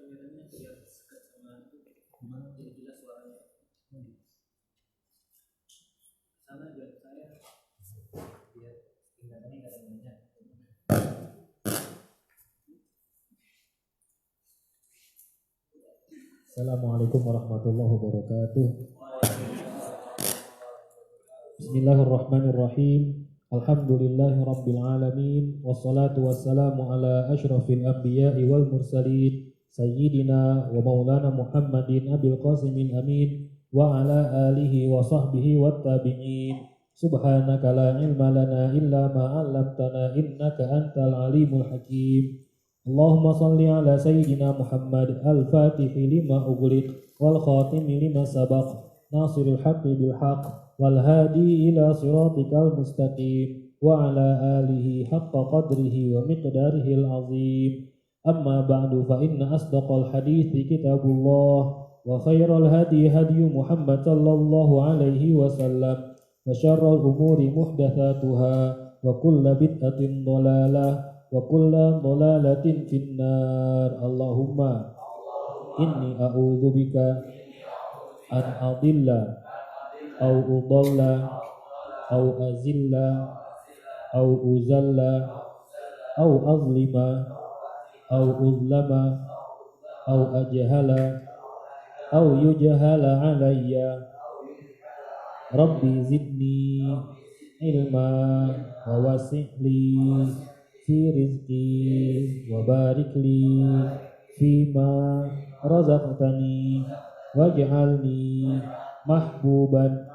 kameranya biar dekat sama itu gimana jadi jelas suaranya. Sana biar saya biar tinggalannya nggak ada banyak. Assalamualaikum warahmatullahi wabarakatuh. Bismillahirrahmanirrahim. Alhamdulillahi rabbil alamin. Wassalatu wassalamu ala ashrafil anbiya'i wal mursalin Sayyidina wa maulana Muhammadin abil qasimin amin wa ala alihi wa sahbihi wat tabi'in. Subhanaka la ilma lana illa ma 'allamtana innaka antal alimul hakim. Allahumma salli ala Sayyidina Muhammad al-Fatihi lima ughliq wal khatimi lima sabaq nasiril haqqi bil haqq wal hadi ila siratikal mustaqim wa ala alihi haqqa qadrihi wa miqdarihi al-azim. Amma ba'du fa inna asdaqal hadithi kitabullah wa khairal hadi hadi Muhammad sallallahu alaihi wasallam wa syarrul umuri muhdatsatuha wa kullu bid'atin dhalalah wa kullu dhalalatin finnar. Allahumma inni a'udzubika an adilla au udalla au azilla au uzalla au azlima au uzlama au ajhala au yujhala alayya. Rabbi zidni ilma wa wasi'li fi rizqi wa barik li fima razaqtani waj'alni mahbuban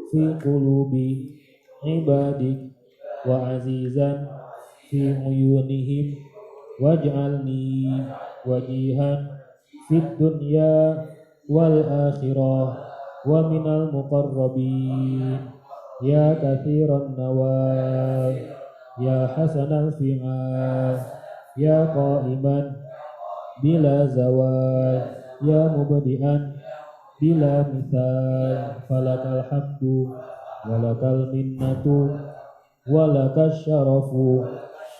fi qulubi ibadik wa azizan fi uyunihim waj'alni wajihan fid dunya wal akhirah wa minal muqarrabin ya katsiran nawal ya hasanal fi'al ya qa'iman bila zawal ya mubdi'an bila mithal falakal hamdu walakal minnatu walakal syarafu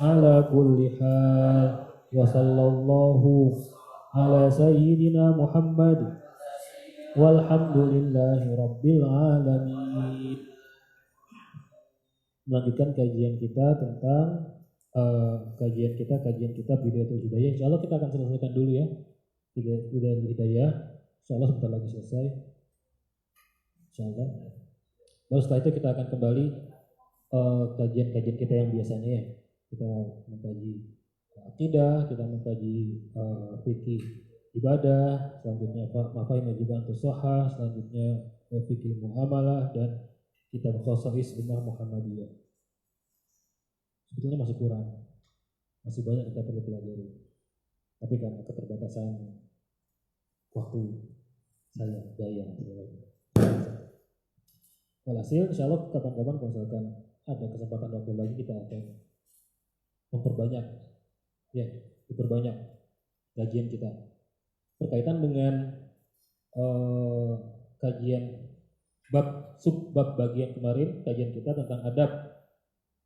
ala kulli hal. Wa sallallahu ala sayyidina Muhammad walhamdulillahi rabbil alamin. Melanjutkan kajian kita tentang kajian kita Bidayatul Hidayah. Insyaallah kita akan selesaikan dulu ya Bidayatul Hidayah. Insyaallah sebentar lagi selesai. Insyaallah. Lalu setelah itu kita akan kembali kajian-kajian kita yang biasanya ya. Kita mengkaji akidah, kita mengkaji fikih ibadah, selanjutnya mafahim wajiban tushahah, selanjutnya fikih muamalah dan kitab khosais ummah Muhammadiyah. Sebetulnya masih kurang, masih banyak kita perlu pelajari. Tapi karena keterbatasan waktu saya, daya, walhasil insyaallah kapan-kapan kalau misalkan ada kesempatan waktu lagi kita akan memperbanyak, diperbanyak kajian kita berkaitan dengan kajian subbab bagian kemarin, kajian kita tentang adab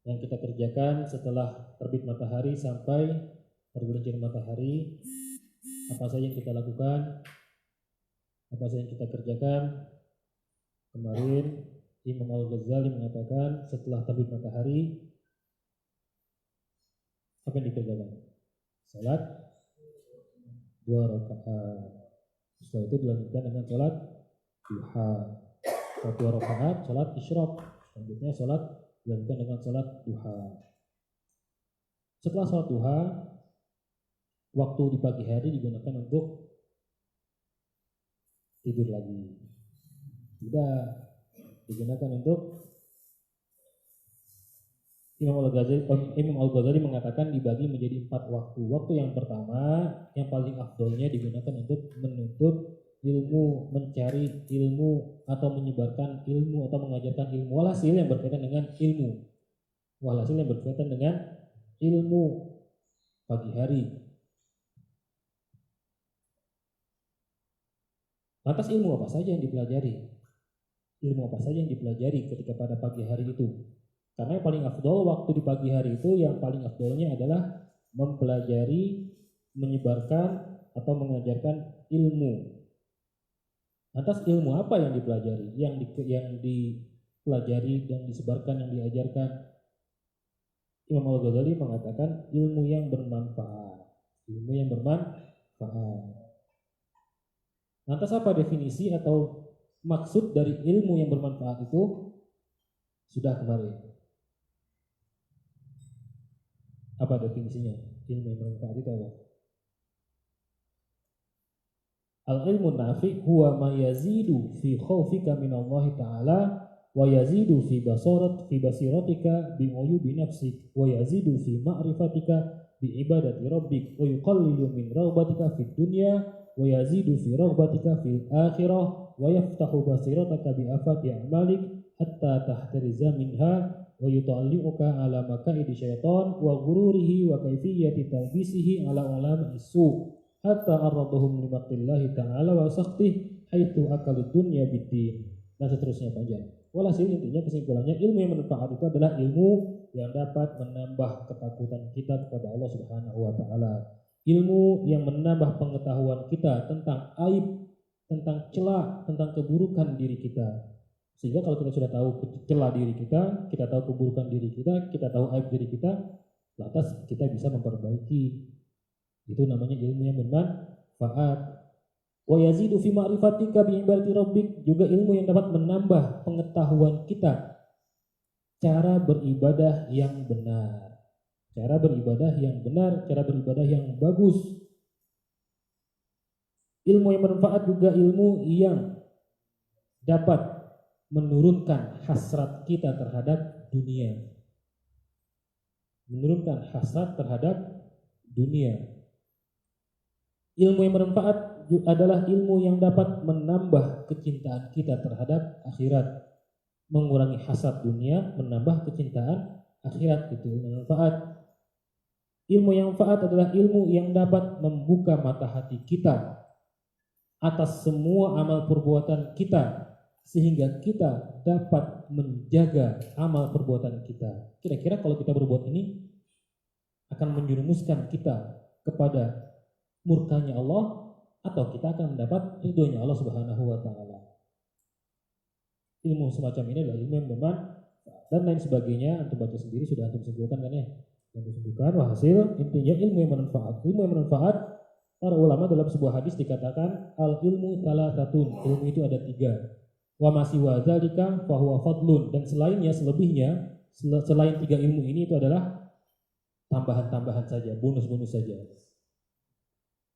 yang kita kerjakan setelah terbit matahari sampai tergelincir matahari. Apa saja yang kita lakukan, apa saja yang kita kerjakan. Kemarin Imam Al-Ghazali mengatakan setelah terbit matahari apa yang dikerjakan? Salat 2 rakaat. Setelah itu dilanjutkan dengan salat duha. 1 rakaat salat isyraq. Selanjutnya salat dilanjutkan dengan salat duha. Setelah salat duha, waktu di pagi hari digunakan untuk tidur lagi. Tidak, digunakan untuk Imam Al-Ghazali mengatakan dibagi menjadi 4 waktu. Waktu yang pertama, yang paling afdolnya digunakan untuk menuntut ilmu, mencari ilmu atau menyebarkan ilmu atau mengajarkan ilmu. Walhasil yang berkaitan dengan ilmu pagi hari. Lantas ilmu apa saja yang dipelajari? Ilmu apa saja yang dipelajari ketika pada pagi hari itu? Karena yang paling afdol waktu di pagi hari itu, yang paling afdolnya adalah mempelajari, menyebarkan atau mengajarkan ilmu. Lantas ilmu apa yang dipelajari? Yang dipelajari dan disebarkan, yang diajarkan? Imam Al-Ghazali mengatakan ilmu yang bermanfaat. Ilmu yang bermanfaat. Lantas apa definisi atau maksud dari ilmu yang bermanfaat itu? Sudah kemarin. Apa definisinya? Ilmu yang bermanfaat itu apa? Al-ilmu nafi huwa ma yazidu fi khawfika minallahi ta'ala wa yazidu fi basiratika bi uyubi nafsik wa yazidu fi ma'rifatika bi ibadati rabbik wa yuqallilu min raghbatika fid dunya wa yazidu fi raghbatika fil akhirah wa yaftahu basirataka bi afati a'malik hatta tahtariza minha wa yutalli'uka ala makaidi syaitan wa ghururihi wa kayfiyati talbisihi ala ulama'i su' hatta arradahum limaqillahi ta'ala wa sakhtih haitsu akalud dunya biddin, dan seterusnya panjang. Walhasil intinya kesimpulannya ilmu yang bermanfaat itu adalah ilmu yang dapat menambah ketakutan kita kepada Allah Subhanahu wa taala. Ilmu yang menambah pengetahuan kita tentang aib, tentang celah, tentang keburukan diri kita. Sehingga kalau kita sudah tahu celah diri kita tahu keburukan diri kita tahu aib diri kita, lantas kita bisa memperbaiki. Itu namanya ilmu yang bermanfaat. Wa yazidu fi ma'rifatika bi ibadati rabbik, juga ilmu yang dapat menambah pengetahuan kita cara beribadah yang benar. Cara beribadah yang benar, cara beribadah yang bagus. Ilmu yang bermanfaat juga ilmu yang dapat menurunkan hasrat kita terhadap dunia. Menurunkan hasrat terhadap dunia. Ilmu yang bermanfaat adalah ilmu yang dapat menambah kecintaan kita terhadap akhirat, mengurangi hasad dunia, menambah kecintaan akhirat. Itu ilmu yang bermanfaat. Ilmu yang bermanfaat adalah ilmu yang dapat membuka mata hati kita atas semua amal perbuatan kita, sehingga kita dapat menjaga amal perbuatan kita. Kira-kira kalau kita berbuat ini akan menjerumuskan kita kepada murkanya Allah, atau kita akan mendapat ridhonya Allah Subhanahu wa taala. Ilmu semacam ini adalah ilmu yang bermanfaat dan lain sebagainya. Antum baca sendiri, sudah antum simpulkan kan ya? Antum simpulkan. Hasil intinya ilmu yang bermanfaat. Ilmu yang bermanfaat, para ulama dalam sebuah hadis dikatakan al ilmu thalathatun. Ilmu itu ada 3. Wa ma siwa dzalika fa huwa fadlun, dan selainnya, selebihnya selain 3 ilmu ini itu adalah tambahan-tambahan saja, bonus-bonus saja.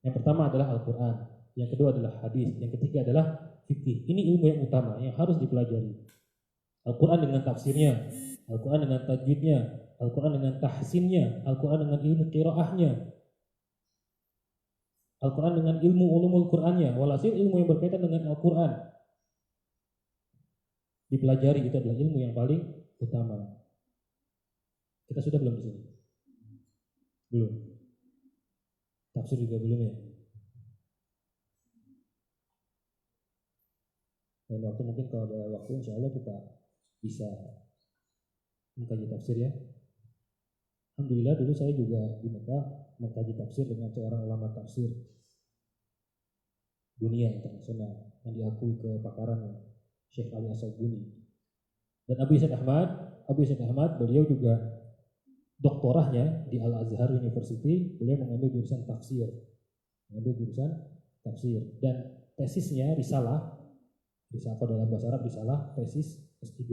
Yang pertama adalah Al-Quran, yang kedua adalah hadis, yang ketiga adalah fikih. Ini ilmu yang utama yang harus dipelajari. Al-Quran dengan tafsirnya, Al-Quran dengan tajwidnya, Al-Quran dengan tahsinnya, Al-Quran dengan ilmu qiraahnya, Al-Quran dengan ilmu ulumul Qur'annya. Walhasil ilmu yang berkaitan dengan Al-Quran dipelajari, itu adalah ilmu yang paling utama. Kita sudah belum di sini? Belum. Tafsir juga belum ya? Dan waktu mungkin kalau ada waktu insya Allah kita bisa mengkaji tafsir ya. Alhamdulillah dulu saya juga di Mekah mengkaji tafsir dengan seorang ulama tafsir dunia internasional yang diakui kepakarannya, Syekh Ali As-Sabuni. Dan Abu Isaid Ahmad beliau juga doktorahnya di Al-Azhar University, beliau mengambil jurusan tafsir. Dan tesisnya risalah dalam bahasa Arab risalah, tesis S3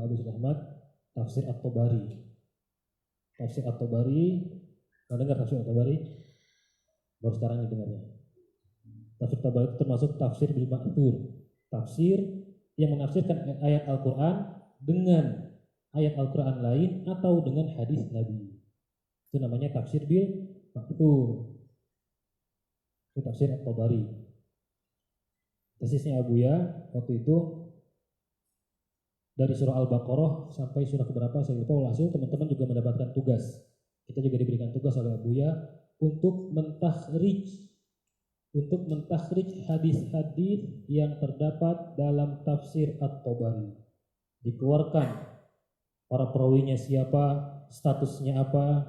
Abu Isaid Ahmad, tafsir At-Tabari. Pernah dengar tafsir At-Tabari? Baru sekarang didengarnya. Tafsir At-Tabari itu termasuk tafsir bil ma'thur, tafsir yang menafsirkan ayat Al-Quran dengan ayat Al-Quran lain atau dengan hadis Nabi. Itu namanya tafsir bil ma'thur. Itu tafsir At-Tabari. Tesisnya Abuya waktu itu dari surah Al-Baqarah sampai surah keberapa saya lupa. Walhasil teman-teman juga mendapatkan tugas. Kita juga diberikan tugas oleh Abuya untuk mentakhrij hadis-hadis yang terdapat dalam tafsir At-Tabari. Dikeluarkan para perawinya siapa, statusnya apa,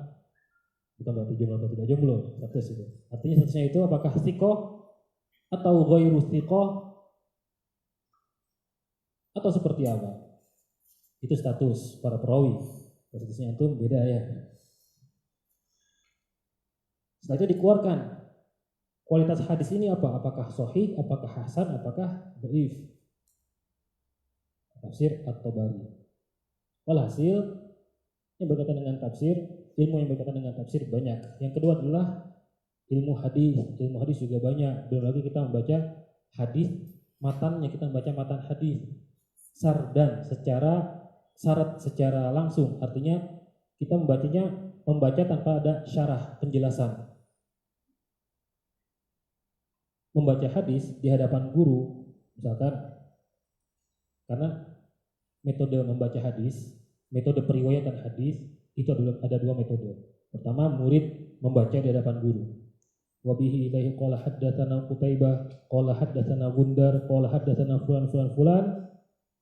Bukan berarti jomblo atau tidak jomblo, status itu. Artinya statusnya itu apakah thiqah atau ghairu thiqah atau seperti apa? Itu status para perawi. Statusnya itu beda ya. Setelah itu dikeluarkan kualitas hadis ini apa? Apakah sahih, apakah hasan, apakah dhaif? Tafsir At-Tabari. Walhasil yang berkaitan dengan tafsir, ilmu yang berkaitan dengan tafsir banyak. Yang kedua adalah ilmu hadis. Ilmu hadis juga banyak. Belum lagi kita membaca hadis matannya, kita membaca matan hadis sardan secara syarat secara langsung. Artinya kita membaca tanpa ada syarah penjelasan. Membaca hadis di hadapan guru, misalkan, karena metode membaca hadis, metode periwayatan hadis itu ada dua metode. Pertama, murid membaca di hadapan guru. Wa bihi ilaihi qala haddatsana Qutaibah, qala haddatsana Gundar, qala haddatsana fulan.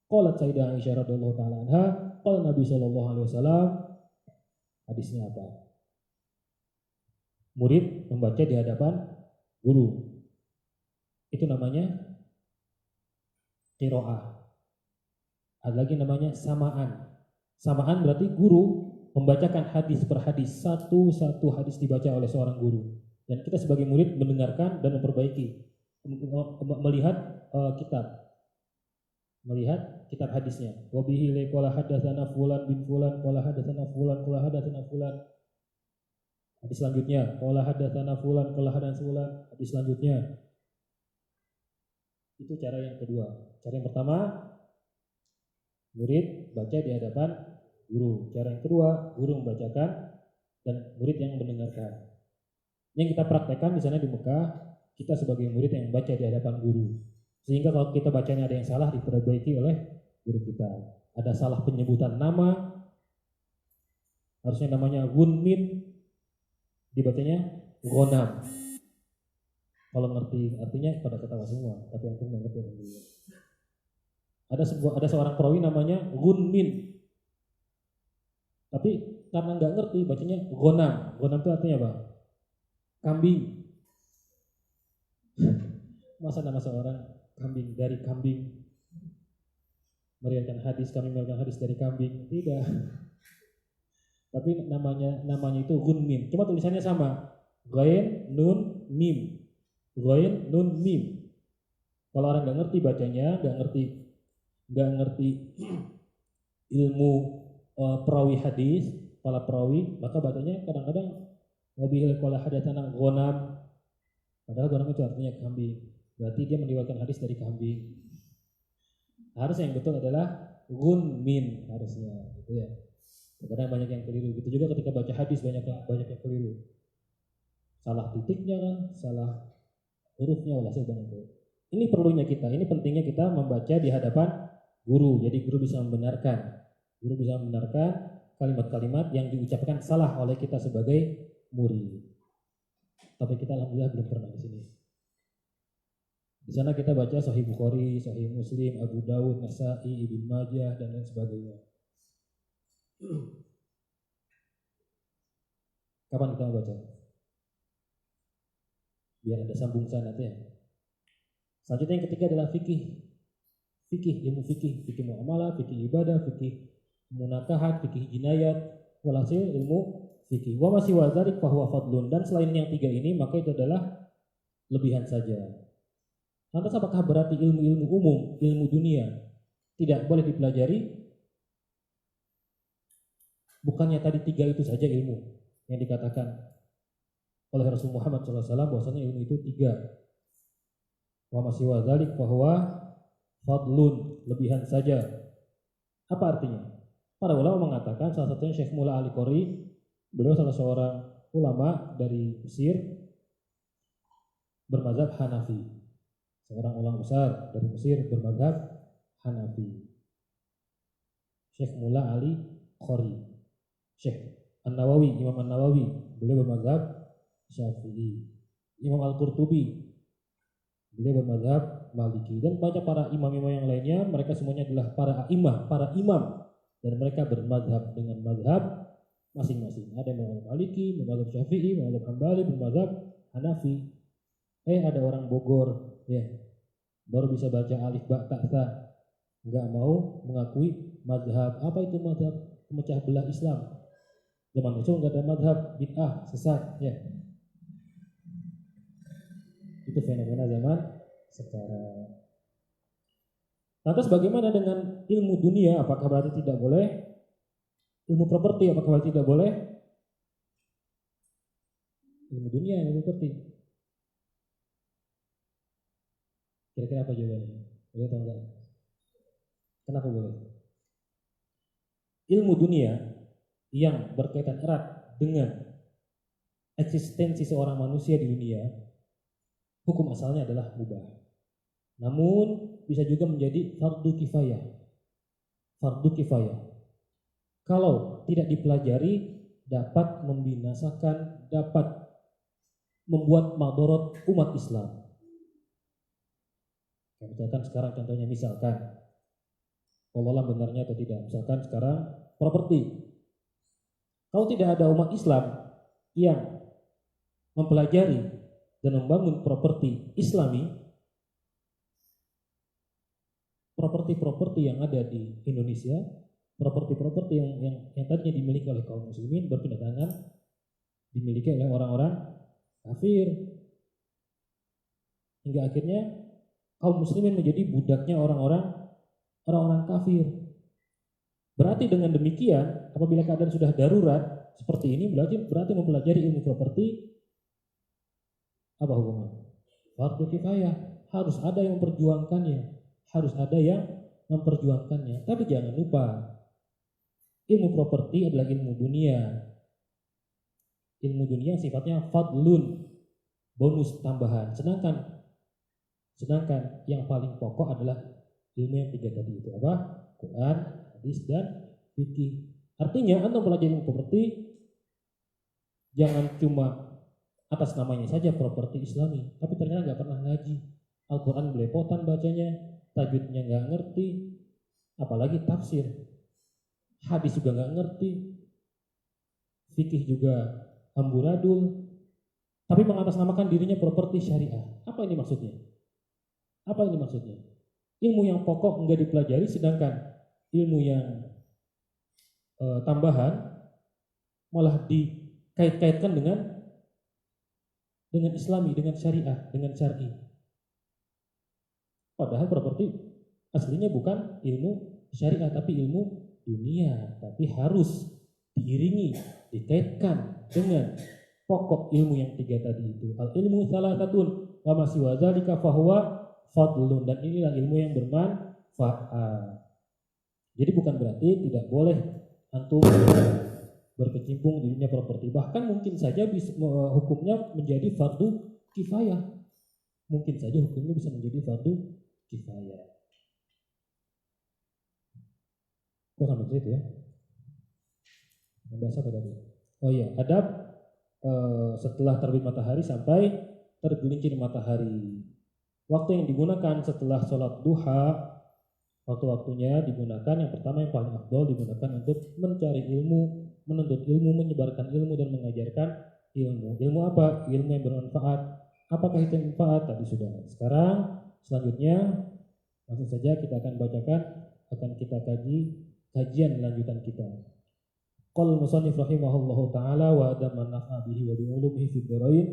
Qalat Sayyidah Aisyah radhiyallahu taala anha, qala Nabi sallallahu alaihi wasallam. Hadisnya apa? Murid membaca di hadapan guru. Itu namanya qiraah. Ada lagi namanya samaan. Samaan berarti guru membacakan hadis per hadis, satu hadis dibaca oleh seorang guru. Dan kita sebagai murid mendengarkan dan memperbaiki, melihat kitab hadisnya. Wa bihi qala haddatsana fulan bin fulan, qala haddatsana fulan, qala haddatsana fulan. Hadis selanjutnya, qala haddatsana fulan, qala haddatsana fulan. Hadis selanjutnya. Itu cara yang kedua. Cara yang pertama, murid baca di hadapan guru. Cara yang kedua, guru membacakan dan murid yang mendengarkan. Yang kita praktekkan di sana di Mekah, kita sebagai murid yang baca di hadapan guru. Sehingga kalau kita bacanya ada yang salah, diperbaiki oleh guru kita. Ada salah penyebutan nama, harusnya namanya gunmin, dibacanya ghanam. Kalau ngerti artinya pada ketawa semua, tapi antum nggak ngerti alhamdulillah. Ada seorang perawi namanya gunmin, tapi karena nggak ngerti bacanya ghanam. Ghanam itu artinya apa? Kambing. Masa nama seorang kambing dari kambing? Meriwayatkan hadis, kami meriwayatkan hadis dari kambing? Tidak. Tapi namanya itu gunmin. Cuma tulisannya sama. Ghain nun mim. Ghain nun mim. Kalau orang nggak ngerti bacanya, nggak ngerti ilmu perawi hadis, para perawi, maka bacanya kadang-kadang wabihi qala hadatsana ghanam. Padahal ghanam itu artinya kambing. Berarti dia meriwayatkan hadis dari kambing. Harusnya yang betul adalah gunmin harusnya, gitu ya. Karena banyak yang keliru. Gitu juga ketika baca hadis banyak yang keliru. Salah titiknya kan, salah hurufnya, walhasil banyak itu. Ini perlunya kita, ini pentingnya kita membaca di hadapan guru. Jadi guru bisa membenarkan. Guru bisa membenarkan kalimat-kalimat yang diucapkan salah oleh kita sebagai murid. Tapi kita alhamdulillah belum pernah di sini. Di sana kita baca Sahih Bukhari, Sahih Muslim, Abu Dawud, Nasa'i, Ibnu Majah dan lain sebagainya. Kapan kita baca? Biar ada sambung sanadnya. Selanjutnya yang ketiga adalah fikih, ilmu fikih muamalah, fikih ibadah, fikih munakahat, fikih jinayat, walhasil ilmu fikih. Wa masih wadzalik fahuwa fadlun. Dan selain yang tiga ini maka itu adalah lebihan saja. Lantas apakah berarti ilmu-ilmu umum, ilmu dunia tidak boleh dipelajari? Bukannya tadi tiga itu saja ilmu yang dikatakan oleh Rasul Muhammad SAW bahwasanya ilmu itu tiga. Wa masih wadzalik bahwa fadlun, lebihan saja. Apa artinya? Para ulama mengatakan, salah satunya Syekh Mula Al-Qori, beliau salah seorang ulama dari Mesir bermazhab Hanafi. Seorang ulama besar dari Mesir bermazhab Hanafi. Syekh Mula Ali Qori. Syekh An-Nawawi, Imam An-Nawawi, beliau bermazhab Syafi'i. Imam Al-Qurtubi, beliau bermazhab Maliki. Dan banyak para imam-imam yang lainnya, mereka semuanya adalah para imam, dan mereka bermazhab dengan mazhab masing-masing. Ada yang mazhab Maliki, mazhab Syafi'i, mazhab Hambali, mazhab Hanafi. Ada orang Bogor, ya, baru bisa baca alif ba ta tha, nggak mau mengakui mazhab. Apa itu mazhab? Pemecah belah Islam. Zaman Rasul nggak ada mazhab, bid'ah, sesat, ya. Itu fenomena zaman sekarang. Lantas bagaimana dengan ilmu dunia? Apakah berarti tidak boleh? Ilmu properti apakah berarti tidak boleh? Ilmu dunia, ilmu properti. Kira-kira apa jawabannya? Boleh atau enggak? Kenapa boleh? Ilmu dunia yang berkaitan erat dengan eksistensi seorang manusia di dunia, hukum asalnya adalah mubah. Namun bisa juga menjadi fardu kifayah. Fardu kifayah. Kalau tidak dipelajari dapat membinasakan, dapat membuat madorot umat Islam. Misalkan sekarang contohnya, misalkan Allah benarnya atau tidak, misalkan sekarang properti. Kalau tidak ada umat Islam yang mempelajari dan membangun properti Islami, properti-properti yang ada di Indonesia, properti-properti yang tadinya dimiliki oleh kaum muslimin berpindah tangan dimiliki oleh orang-orang kafir, hingga akhirnya kaum muslimin menjadi budaknya orang-orang kafir. Berarti dengan demikian, apabila keadaan sudah darurat seperti ini, berarti mempelajari ilmu properti apa hukumnya? Fardu kifayah. Harus ada yang memperjuangkannya. Harus ada yang memperjuangkannya. Tapi jangan lupa, ilmu properti adalah ilmu dunia. Ilmu dunia sifatnya fadlun, bonus tambahan. Sedangkan yang paling pokok adalah ilmu yang tiga tadi itu apa? Quran, hadis, dan fikih. Artinya Anda belajar ilmu properti jangan cuma atas namanya saja properti Islami, tapi ternyata nggak pernah ngaji. Al-Quran belepotan bacanya, tajwidnya nggak ngerti, apalagi tafsir. Hadis juga nggak ngerti, fikih juga amburadul, tapi mengatasnamakan dirinya properti syariah. Apa ini maksudnya? Ilmu yang pokok nggak dipelajari, sedangkan ilmu yang tambahan malah dikait-kaitkan dengan Islami, dengan syariah, dengan syar'i. Padahal properti aslinya bukan ilmu syariah, tapi ilmu dunia, tapi harus diiringi, dikaitkan dengan pokok ilmu yang tiga tadi itu. Al ilmu salasatun wa ma siwa dzalika fahuwa fadlun, dan inilah ilmu yang bermanfaat. Jadi bukan berarti tidak boleh antum berkecimpung di dunia properti. Bahkan mungkin saja hukumnya menjadi fardu kifayah. Mungkin saja hukumnya bisa menjadi fardu kifayah. Kok sampai situ ya? Membahas apa tadi? Oh iya, adab setelah terbit matahari sampai tergelincir matahari. Waktu yang digunakan setelah sholat duha, waktu-waktunya digunakan yang pertama, yang paling afdol digunakan untuk mencari ilmu, menuntut ilmu, menyebarkan ilmu, dan mengajarkan ilmu. Ilmu apa? Ilmu yang bermanfaat. Apakah itu yang bermanfaat? Tadi sudah. Sekarang selanjutnya langsung saja kita akan bacakan, akan kita kaji kajian lanjutan kita. Qala al-musannif rahimahullahu taala wa adaman nafa bihi wa bi ulumihi fid dharain.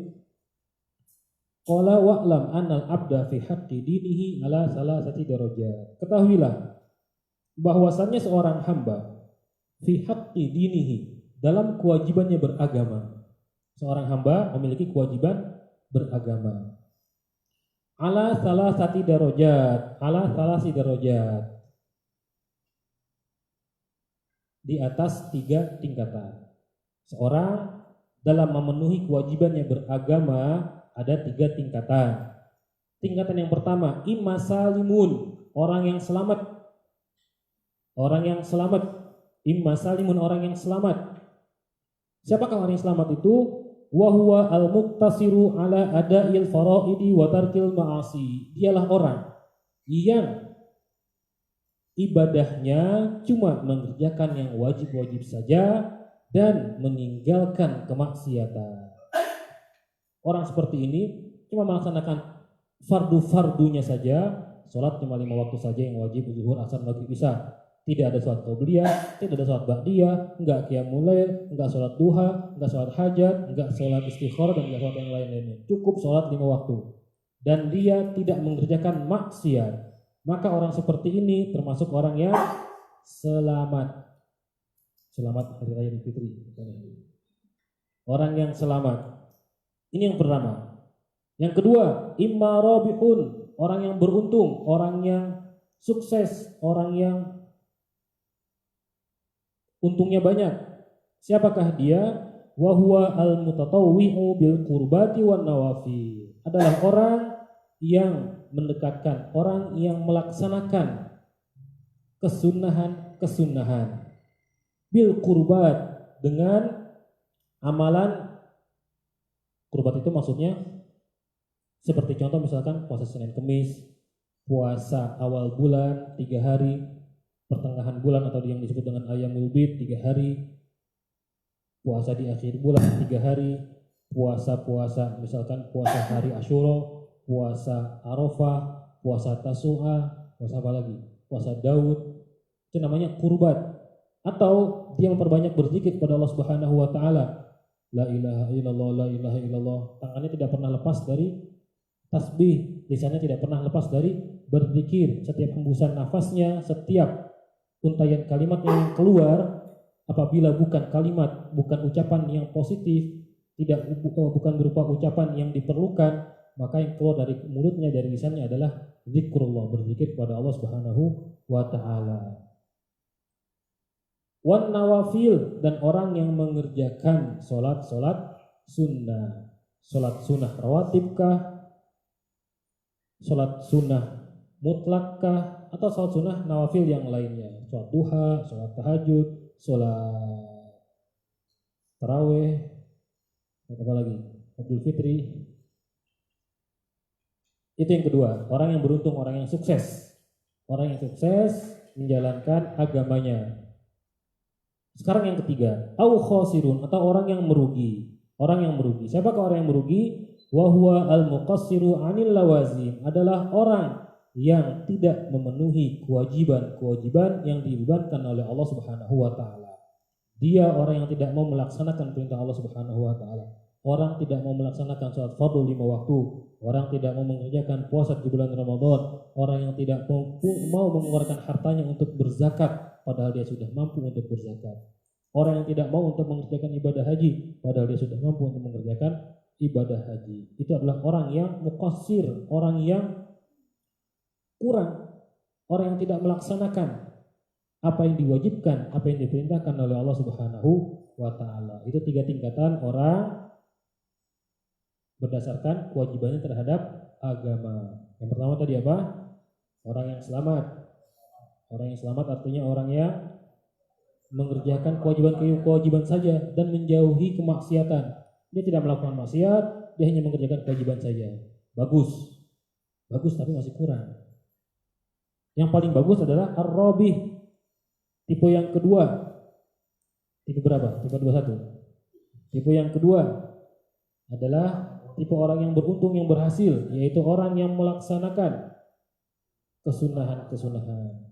Qala wa'lam annal abda fi haqqi dinihi ala salasati darajat. Ketahuilah bahwasannya seorang hamba fi haqqi dinihi, dalam kewajibannya beragama. Seorang hamba memiliki kewajiban beragama. Ala salasati darajat, ala salasi darajat. Di atas 3 tingkatan. Seorang dalam memenuhi kewajibannya beragama ada 3 tingkatan. Tingkatan yang pertama, imma salimun, orang yang selamat. Orang yang selamat. Imma salimun, orang yang selamat. Siapakah orang yang selamat itu? Wa huwa al-muqtasiru ala ada'il faraidi wa tarkil ma'asi. Dialah orang yang ibadahnya cuma mengerjakan yang wajib-wajib saja dan meninggalkan kemaksiatan. Orang seperti ini cuma melaksanakan fardu-fardunya saja, sholat cuma 5 waktu saja yang wajib, zuhur, asar, maghrib, isya. Tidak ada sholat qabliyah, tidak ada sholat ba'diyah, enggak qiyamul lail, enggak sholat duha, enggak sholat hajat, enggak sholat istikharah, dan enggak sholat yang lain-lainnya. Cukup sholat 5 waktu. Dan dia tidak mengerjakan maksiat. Maka orang seperti ini termasuk orang yang selamat. Selamat hari raya Idul Fitri. Orang yang selamat. Ini yang pertama. Yang kedua, imma rabihun, orang yang beruntung, orang yang sukses, orang yang untungnya banyak. Siapakah dia? Wa huwa al-mutatawwi'u bil qurbati wan nawafil. Adalah orang yang mendekatkan, orang yang melaksanakan kesunahan-kesunahan bil qurbat, dengan amalan qurbat. Itu maksudnya seperti contoh misalkan puasa Senin Kemis, puasa awal bulan 3 hari, pertengahan bulan atau yang disebut dengan Ayyamul Bid 3 hari, puasa di akhir bulan 3 hari, puasa-puasa misalkan puasa hari Asyura, puasa Arafah, puasa Tasu'a, puasa apa lagi? Puasa Daud. Itu namanya qurbat. Atau dia memperbanyak berzikir kepada Allah Subhanahu wa taala. La ilaha illallah, la ilaha illallah. Tangannya tidak pernah lepas dari tasbih, lisannya tidak pernah lepas dari berzikir. Setiap hembusan nafasnya, setiap untayan kalimat yang keluar, apabila bukan kalimat, bukan ucapan yang positif, bukan berupa ucapan yang diperlukan, maka yang keluar dari mulutnya, dari lisannya adalah zikrullah, berzikir kepada Allah Subhanahu wa taala. Wan nawafil, dan orang yang mengerjakan sholat-sholat sunnah. Sholat sunnah rawatibkah, sholat sunnah mutlakkah, atau sholat sunnah nawafil yang lainnya. Sholat duha, sholat tahajud, sholat tarawih, apa lagi? Idul Fitri. Itu yang kedua, orang yang beruntung, orang yang sukses. Orang yang sukses menjalankan agamanya. Sekarang yang ketiga, au khosirun, atau orang yang merugi. Orang yang merugi. Siapakah orang yang merugi? Wa huwa al-muqassiru 'anil lawazim, adalah orang yang tidak memenuhi kewajiban-kewajiban yang dibebankan oleh Allah Subhanahu wa taala. Dia orang yang tidak mau melaksanakan perintah Allah Subhanahu wa taala. Orang tidak mau melaksanakan sholat fardu 5 waktu. Orang tidak mau mengerjakan puasa di bulan Ramadan. Orang yang tidak mau mengeluarkan hartanya untuk berzakat, padahal dia sudah mampu untuk berzakat. Orang yang tidak mau untuk mengerjakan ibadah haji, padahal dia sudah mampu untuk mengerjakan ibadah haji. Itu adalah orang yang muqassir, orang yang kurang, orang yang tidak melaksanakan apa yang diwajibkan, apa yang diperintahkan oleh Allah Subhanahu wa taala. Itu 3 tingkatan orang berdasarkan kewajibannya terhadap agama. Yang pertama tadi apa? Orang yang selamat. Orang yang selamat artinya orang yang mengerjakan kewajiban saja dan menjauhi kemaksiatan. Dia tidak melakukan maksiat, dia hanya mengerjakan kewajiban saja. Bagus. Bagus tapi masih kurang. Yang paling bagus adalah ar-rabih. Tipe yang kedua. Tipe berapa? Tipe 21. Tipe yang kedua adalah tipe orang yang beruntung, yang berhasil, yaitu orang yang melaksanakan kesunahan-kesunahan.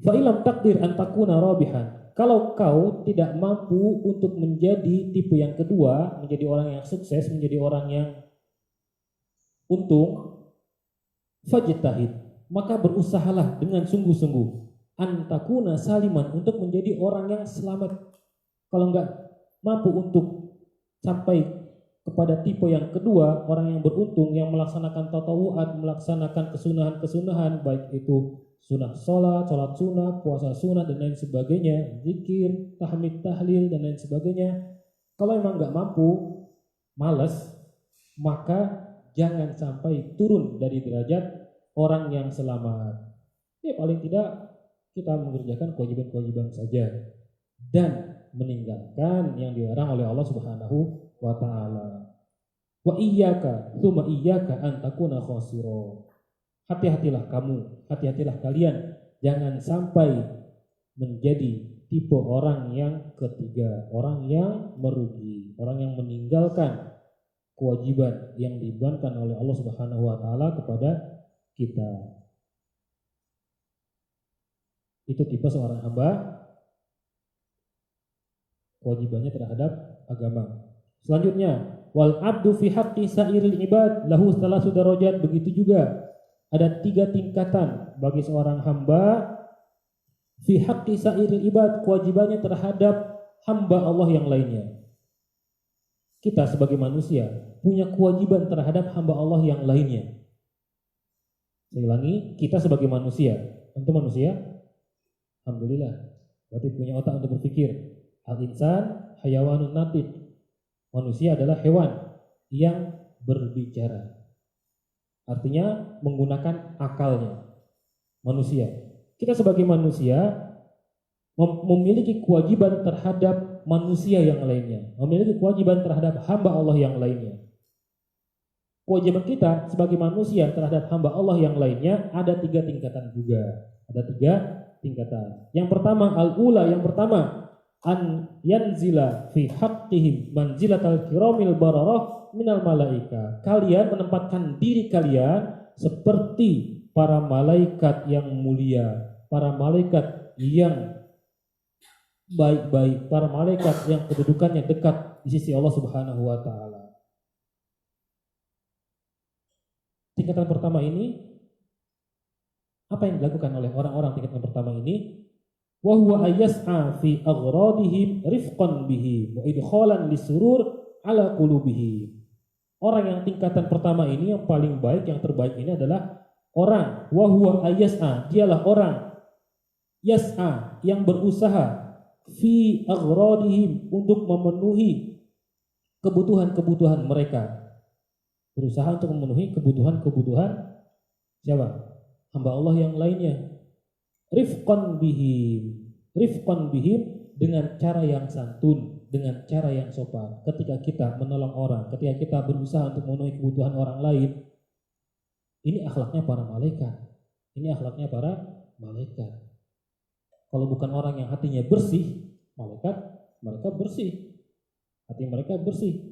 Fa ilam takdir an takuna rabihan. Kalau kau tidak mampu untuk menjadi tipe yang kedua, menjadi orang yang sukses, menjadi orang yang untung, fajtahid, maka berusahalah dengan sungguh-sungguh an takuna saliman, untuk menjadi orang yang selamat. Kalau enggak mampu untuk sampai kepada tipe yang kedua, orang yang beruntung, yang melaksanakan tatawu'at, melaksanakan kesunahan-kesunahan, baik itu sunah sholat, sholat sunah, puasa sunah, dan lain sebagainya, zikir, tahmid, tahlil, dan lain sebagainya. Kalau memang nggak mampu, malas, maka jangan sampai turun dari derajat orang yang selamat. Ya paling tidak kita mengerjakan kewajiban-kewajiban saja dan meninggalkan yang dilarang oleh Allah Subhanahu wa ta'ala. Wa iyyaka tsumma iyyaka an takuna khasira. Hati-hatilah kamu, hati-hatilah kalian, jangan sampai menjadi tipe orang yang ketiga, orang yang merugi, orang yang meninggalkan kewajiban yang dibebankan oleh Allah Subhanahu wa taala kepada kita. Itu tipe seorang hamba kewajibannya terhadap agama. Selanjutnya, wal abdu fi haqqi sa'iril ibad lahu thalathatu darajat. Begitu juga ada 3 tingkatan bagi seorang hamba fi haqqi sa'iril ibad, kewajibannya terhadap hamba Allah yang lainnya. Kita sebagai manusia punya kewajiban terhadap hamba Allah yang lainnya. Saya ulangi, kita sebagai manusia, tentu manusia, alhamdulillah, berarti punya otak untuk berpikir. Al-insan hayawanun natiq. Manusia adalah hewan yang berbicara. Artinya menggunakan akalnya. Manusia. Kita sebagai manusia memiliki kewajiban terhadap manusia yang lainnya. Memiliki kewajiban terhadap hamba Allah yang lainnya. Kewajiban kita sebagai manusia terhadap hamba Allah yang lainnya ada 3 tingkatan juga. Ada 3 tingkatan. Yang pertama, al-ula, yang pertama, an yanzila fi haqqihim manzilatal kiramil bararah minal malaika. Kalian menempatkan diri kalian seperti para malaikat yang mulia, para malaikat yang baik-baik, para malaikat yang kedudukannya dekat di sisi Allah Subhanahu wa taala. Tingkatan pertama ini, apa yang dilakukan oleh orang-orang tingkatan pertama ini? Wa huwa ayyas'a fi aghradihim rifqan bihi wa idkhalan lisurur ala qulubihim. Orang yang tingkatan pertama ini yang paling baik, yang terbaik ini adalah orang wa huwa ayyas'a, dialah orang yas'a yang berusaha fi aghradihim untuk memenuhi kebutuhan-kebutuhan mereka. Berusaha untuk memenuhi kebutuhan-kebutuhan siapa? Hamba Allah yang lainnya. Rifqan bihim dengan cara yang santun, dengan cara yang sopan. Ketika kita menolong orang, ketika kita berusaha untuk memenuhi kebutuhan orang lain, ini akhlaknya para malaikat. Ini akhlaknya para malaikat. Kalau bukan orang yang hatinya bersih, mereka bersih. Hati mereka bersih.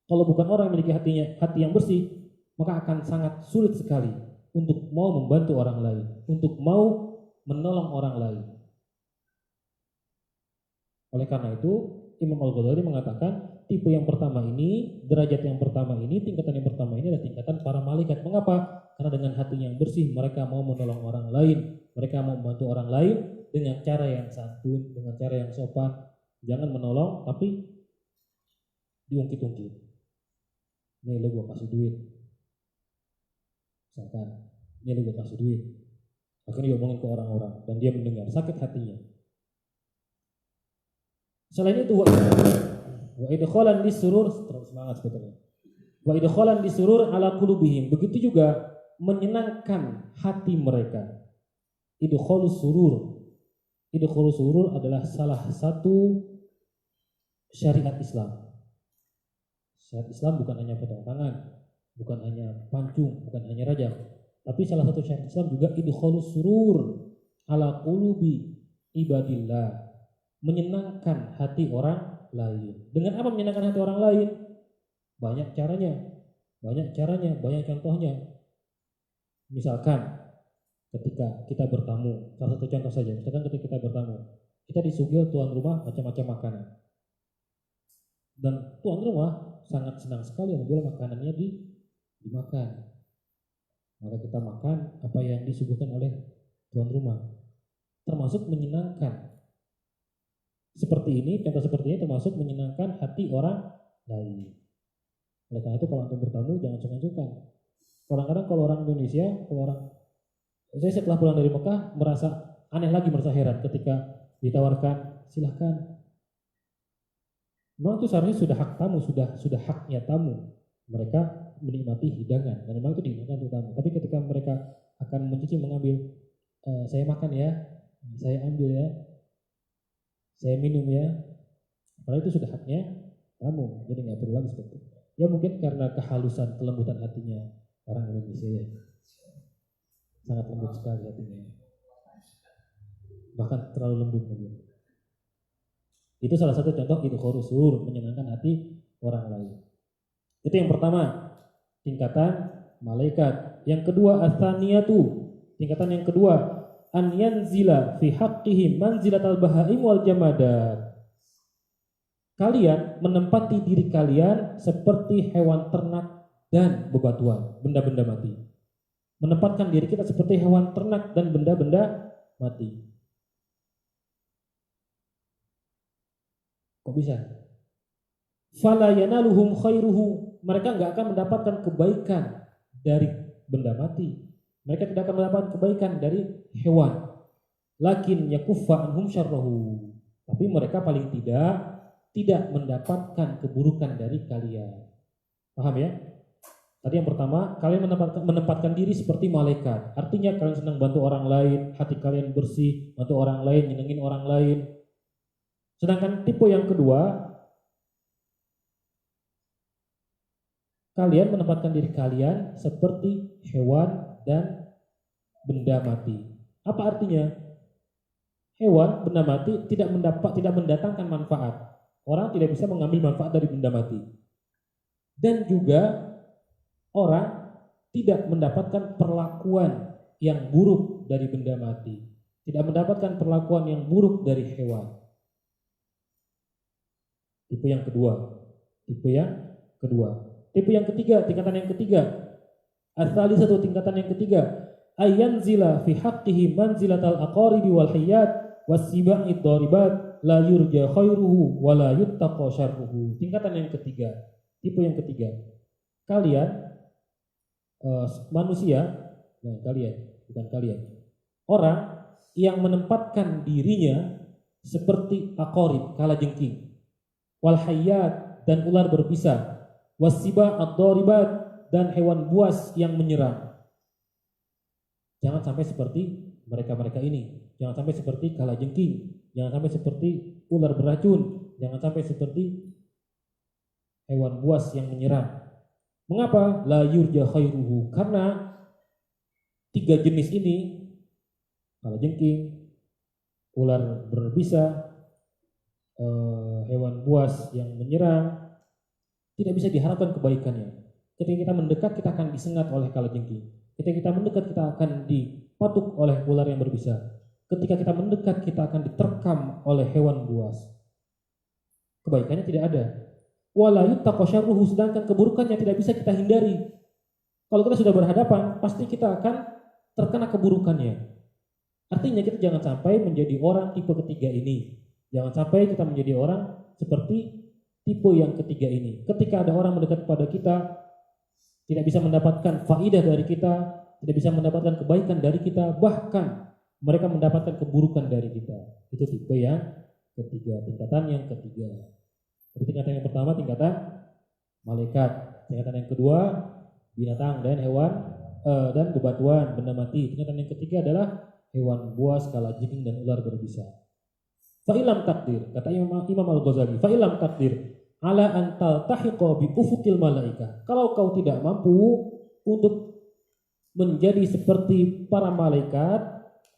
Kalau bukan orang yang memiliki hati yang bersih, maka akan sangat sulit sekali untuk mau membantu orang lain, untuk mau menolong orang lain. Oleh karena itu, Imam Al-Ghazali mengatakan tipe yang pertama ini, derajat yang pertama ini, tingkatan yang pertama ini adalah tingkatan para malaikat. Mengapa? Karena dengan hati yang bersih mereka mau menolong orang lain, mereka mau membantu orang lain dengan cara yang santun, dengan cara yang sopan. Jangan menolong tapi diungkit-ungkit. Nih lo gue kasih duit. Misalkan, nih lo gue kasih duit. Akhirnya diomongin ke orang-orang dan dia mendengar, sakit hatinya. Selain itu wa idkhalan lisurur, terus semangat sebetulnya. Wa idkhalan lisurur ala qulubihim. Begitu juga menyenangkan hati mereka. Idkhalus surur. Idkhalus surur adalah salah satu syariat Islam. Syariat Islam bukan hanya potong tangan, bukan hanya pancung, bukan hanya rajam. Tapi salah satu syariat Islam juga idkhalus surur ala qulubi ibadillah, menyenangkan hati orang lain. Dengan apa menyenangkan hati orang lain? Banyak caranya, banyak contohnya. Misalkan ketika kita bertamu, salah satu contoh saja, misalkan ketika kita bertamu, kita disuguhi tuan rumah macam-macam makanan. Dan tuan rumah sangat senang sekali apabila makanannya dimakan. Maka kita makan apa yang disuguhkan oleh tuan rumah, termasuk menyenangkan. Seperti ini, contoh seperti ini termasuk menyenangkan hati orang lain. Oleh karena itu kalau antum bertamu jangan sungkan-sungkan. Kadang-kadang kalau orang Indonesia, saya setelah pulang dari Mekah merasa aneh lagi, merasa heran ketika ditawarkan silahkan. Memang itu seharusnya sudah hak tamu, sudah haknya tamu. Mereka menikmati hidangan dan memang itu digunakan untuk tamu. Tapi ketika mereka akan mencuci, mengambil, saya makan ya, saya ambil ya, saya minum ya, padahal itu sudah haknya tamu, jadi nggak perlu lagi seperti itu. Ya mungkin karena kehalusan, kelembutan hatinya orang Indonesia ya, sangat lembut sekali hatinya. bahkan terlalu lembut bagi mereka. Itu salah satu contoh idkhor surur, menyenangkan hati orang lain. Itu yang pertama, tingkatan malaikat. Yang kedua, atsaniyatu, tingkatan yang kedua, an yanzila fi haqqihim manzilatal bahaim wal jamadat. Kalian menempati diri kalian seperti hewan ternak dan bebatuan, benda-benda mati. Menempatkan diri kita seperti hewan ternak dan benda-benda mati. Kok bisa? Fala yanaluhum khairuhu, mereka enggak akan mendapatkan kebaikan dari benda mati. Mereka tidak akan mendapatkan kebaikan dari hewan. Lakin yakuffa anhum syarrahu, tapi mereka paling tidak mendapatkan keburukan dari kalian. Paham ya? Tadi yang pertama, kalian menempatkan diri seperti malaikat. Artinya kalian senang bantu orang lain, hati kalian bersih, bantu orang lain, nyenengin orang lain. Sedangkan tipe yang kedua, kalian menempatkan diri kalian seperti hewan dan benda mati. Apa artinya? Hewan, benda mati tidak mendatangkan manfaat. Orang tidak bisa mengambil manfaat dari benda mati. Dan juga orang tidak mendapatkan perlakuan yang buruk dari benda mati. Tidak mendapatkan perlakuan yang buruk dari hewan. Tipe yang kedua. Tipe yang ketiga, tingkatan yang ketiga. Ats-tsalisatu, tingkatan yang ketiga. Ayanzila fi haqqihi manzilatal aqaribi wal hayyat was-siba'i daribat la yurja khairuhu wa la yuttaqa syarruhu. Tingkatan yang ketiga. Tipe yang ketiga. Kalian manusia, nah bukan kalian. Orang yang menempatkan dirinya seperti aqarib, kalajengking, wal hayyat, dan ular berbisa, wasiba ad-daribat, dan hewan buas yang menyerang. Jangan sampai seperti mereka ini. Jangan sampai seperti kalajengking. Jangan sampai seperti ular beracun. Jangan sampai seperti hewan buas yang menyerang. Mengapa? La yurja khairuhu. Karena tiga jenis ini, kalajengking, ular berbisa, hewan buas yang menyerang, tidak bisa diharapkan kebaikannya. Ketika kita mendekat, kita akan disengat oleh kalajengking. Ketika kita mendekat, kita akan dipatuk oleh ular yang berbisa. Ketika kita mendekat, kita akan diterkam oleh hewan buas. Kebaikannya tidak ada. Wala yuttaqa syarruhu, sedangkan keburukannya tidak bisa kita hindari. Kalau kita sudah berhadapan, pasti kita akan terkena keburukannya. Artinya kita jangan sampai menjadi orang tipe ketiga ini. Jangan sampai kita menjadi orang seperti tipe yang ketiga ini. Ketika ada orang mendekat kepada kita, tidak bisa mendapatkan faidah dari kita, tidak bisa mendapatkan kebaikan dari kita, bahkan mereka mendapatkan keburukan dari kita. Itu tipe yang ketiga, tingkatan yang ketiga. Jadi tingkatan yang pertama tingkatan malaikat, tingkatan yang kedua binatang dan hewan dan bebatuan, benda mati. Tingkatan yang ketiga adalah hewan buas, kalajengking, dan ular berbisa. Fa'ilam takdir, kata Imam Al-Ghazali, fa'ilam takdir ala antal tahiqa bi ufukil malaika. Kalau kau tidak mampu untuk menjadi seperti para malaikat,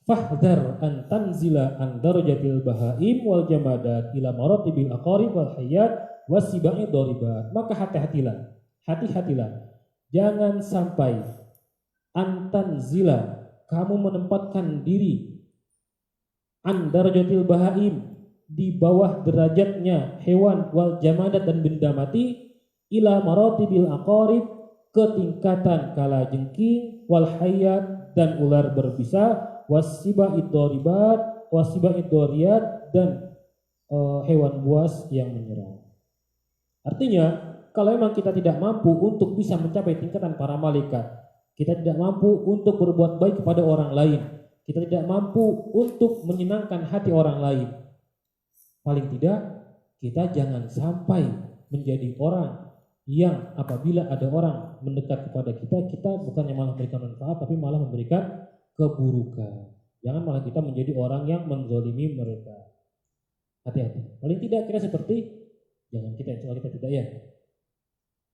fahdhar an tanzila an darajatil bahaim wal jamadat ila maratibil aqarib wal hayyat wasibai daribat. Maka hati-hatilah, jangan sampai an tanzila, kamu menempatkan diri an darajatil bahaim, di bawah derajatnya hewan wal jamadat dan benda mati, ila maratibil aqarib, ke tingkatan kalajengking, wal hayyat, dan ular berbisa, wasiba'id daribat, wasiba'id dariyat, dan hewan buas yang menyerang. Artinya, kalau memang kita tidak mampu untuk bisa mencapai tingkatan para malaikat, kita tidak mampu untuk berbuat baik kepada orang lain, kita tidak mampu untuk menyenangkan hati orang lain, paling tidak kita jangan sampai menjadi orang yang apabila ada orang mendekat kepada kita, kita bukannya malah memberikan manfaat, tapi malah memberikan keburukan. Jangan malah kita menjadi orang yang menzalimi mereka. Hati-hati. Paling tidak kita seperti, jangan kita tidak ya.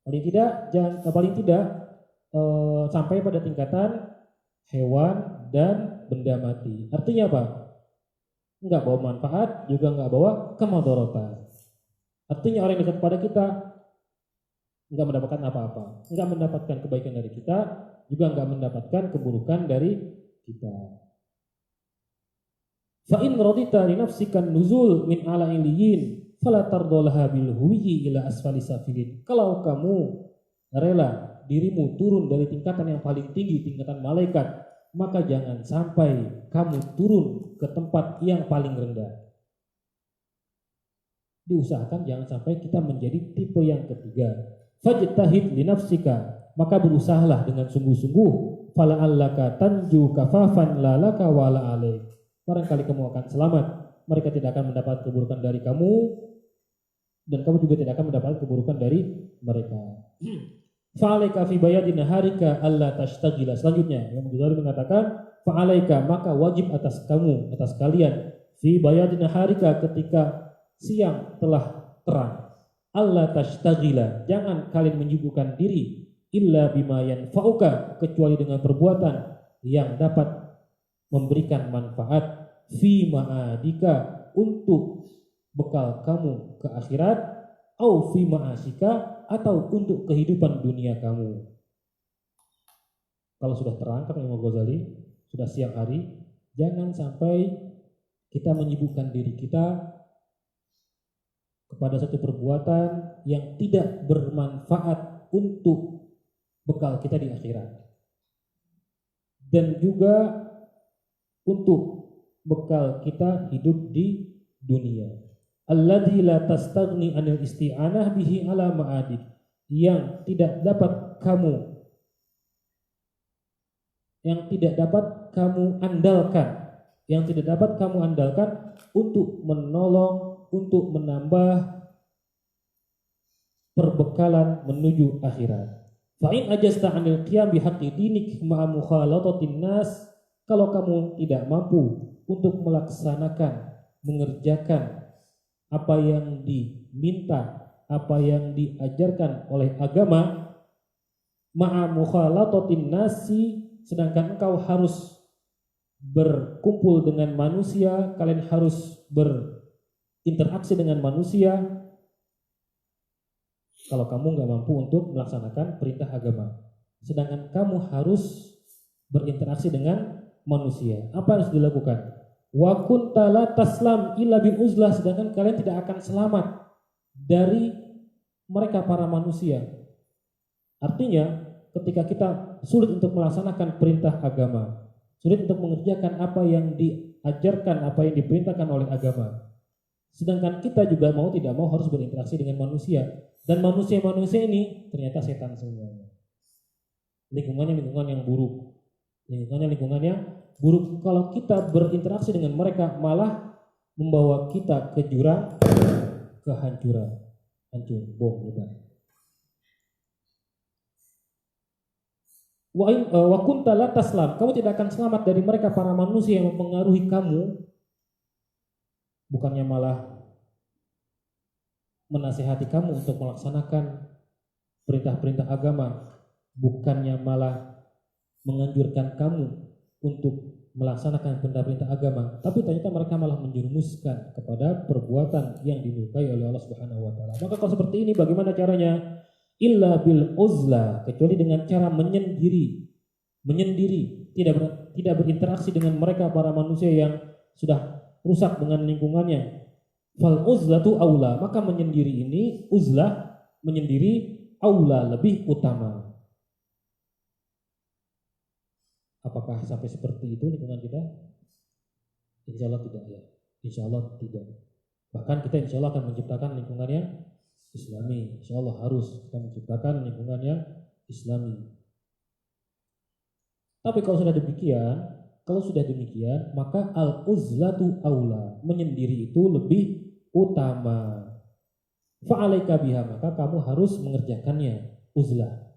Paling tidak sampai pada tingkatan hewan dan benda mati. Artinya apa? enggak bawa manfaat, juga enggak bawa kemadharatan. Artinya orang yang dekat kepada kita enggak mendapatkan apa-apa, enggak mendapatkan kebaikan dari kita, juga enggak mendapatkan keburukan dari kita. Fa in radita li nafsika nuzul min ala iliyin fala tardolaha bil huwi ila asfali safilin. Kalau kamu rela dirimu turun dari tingkatan yang paling tinggi, tingkatan malaikat, maka jangan sampai kamu turun ke tempat yang paling rendah. Diusahakan jangan sampai kita menjadi tipe yang ketiga. Fajtahid li nafsika, maka berusahalah dengan sungguh-sungguh. Fala allaka tanju kafafan la laka wala alaik. Barangkali kamu akan selamat. Mereka tidak akan mendapat keburukan dari kamu, dan kamu juga tidak akan mendapat keburukan dari mereka. Fa'alaika fi bayadina harika alla tashtagila. Selanjutnya Imam Ghazali mengatakan fa'alaika, maka wajib atas kamu, atas kalian, fi bayadina harika, ketika siang telah terang, alla tashtagila, jangan kalian menyibukkan diri, illa bima yanfa'uka, kecuali dengan perbuatan yang dapat memberikan manfaat, fi ma'adika, untuk bekal kamu ke akhirat, au fi ma'asika, atau untuk kehidupan dunia kamu. Kalau sudah terang, kata Imam Ghazali, sudah siang hari, jangan sampai kita menyibukkan diri kita kepada satu perbuatan yang tidak bermanfaat untuk bekal kita di akhirat, dan juga untuk bekal kita hidup di dunia. Alladzi la tastaghni anil isti'anah bihi ala ma'adik, yang tidak dapat kamu andalkan untuk menolong, untuk menambah perbekalan menuju akhirat. Fa in ajasta anil qiyam bihaqqi dinik ma'a mukhalatatin nas, kalau kamu tidak mampu untuk melaksanakan, mengerjakan apa yang diminta, apa yang diajarkan oleh agama, ma'a mukhalatatin nasi, sedangkan engkau harus berkumpul dengan manusia, kalian harus berinteraksi dengan manusia. Kalau kamu nggak mampu untuk melaksanakan perintah agama, sedangkan kamu harus berinteraksi dengan manusia, apa yang harus dilakukan? Wa kunta la taslam illa bil uzlah, sedangkan kalian tidak akan selamat dari mereka para manusia. Artinya ketika kita sulit untuk melaksanakan perintah agama, sulit untuk mengerjakan apa yang diajarkan, apa yang diperintahkan oleh agama, sedangkan kita juga mau tidak mau harus berinteraksi dengan manusia, dan manusia-manusia ini ternyata setan semuanya. Lingkungannya lingkungan yang buruk. Kalau kita berinteraksi dengan mereka, malah membawa kita ke jurang kehancuran, bom kita. Wa kunta la taslam, kamu tidak akan selamat dari mereka para manusia yang mempengaruhi kamu, bukannya malah menasihati kamu untuk melaksanakan perintah-perintah agama, bukannya malah menganjurkan kamu untuk melaksanakan perintah-perintah agama, tapi ternyata mereka malah menjerumuskan kepada perbuatan yang dimurkai oleh Allah Subhanahu wa taala. Maka kalau seperti ini bagaimana caranya? Illa bil uzlah, kecuali dengan cara menyendiri, tidak berinteraksi dengan mereka para manusia yang sudah rusak dengan lingkungannya. Fal uzlatu aula, maka menyendiri ini, uzlah menyendiri, aula lebih utama. Apakah sampai seperti itu lingkungan kita? Insya Allah tidak ya. Insya Allah tidak. Bahkan kita insya Allah akan menciptakan lingkungan yang Islami. Insya Allah harus kita menciptakan lingkungan yang Islami. Tapi kalau sudah demikian, maka al-uzlatu aula, menyendiri itu lebih utama. Fa'alaika biha, maka kamu harus mengerjakannya, uzlah.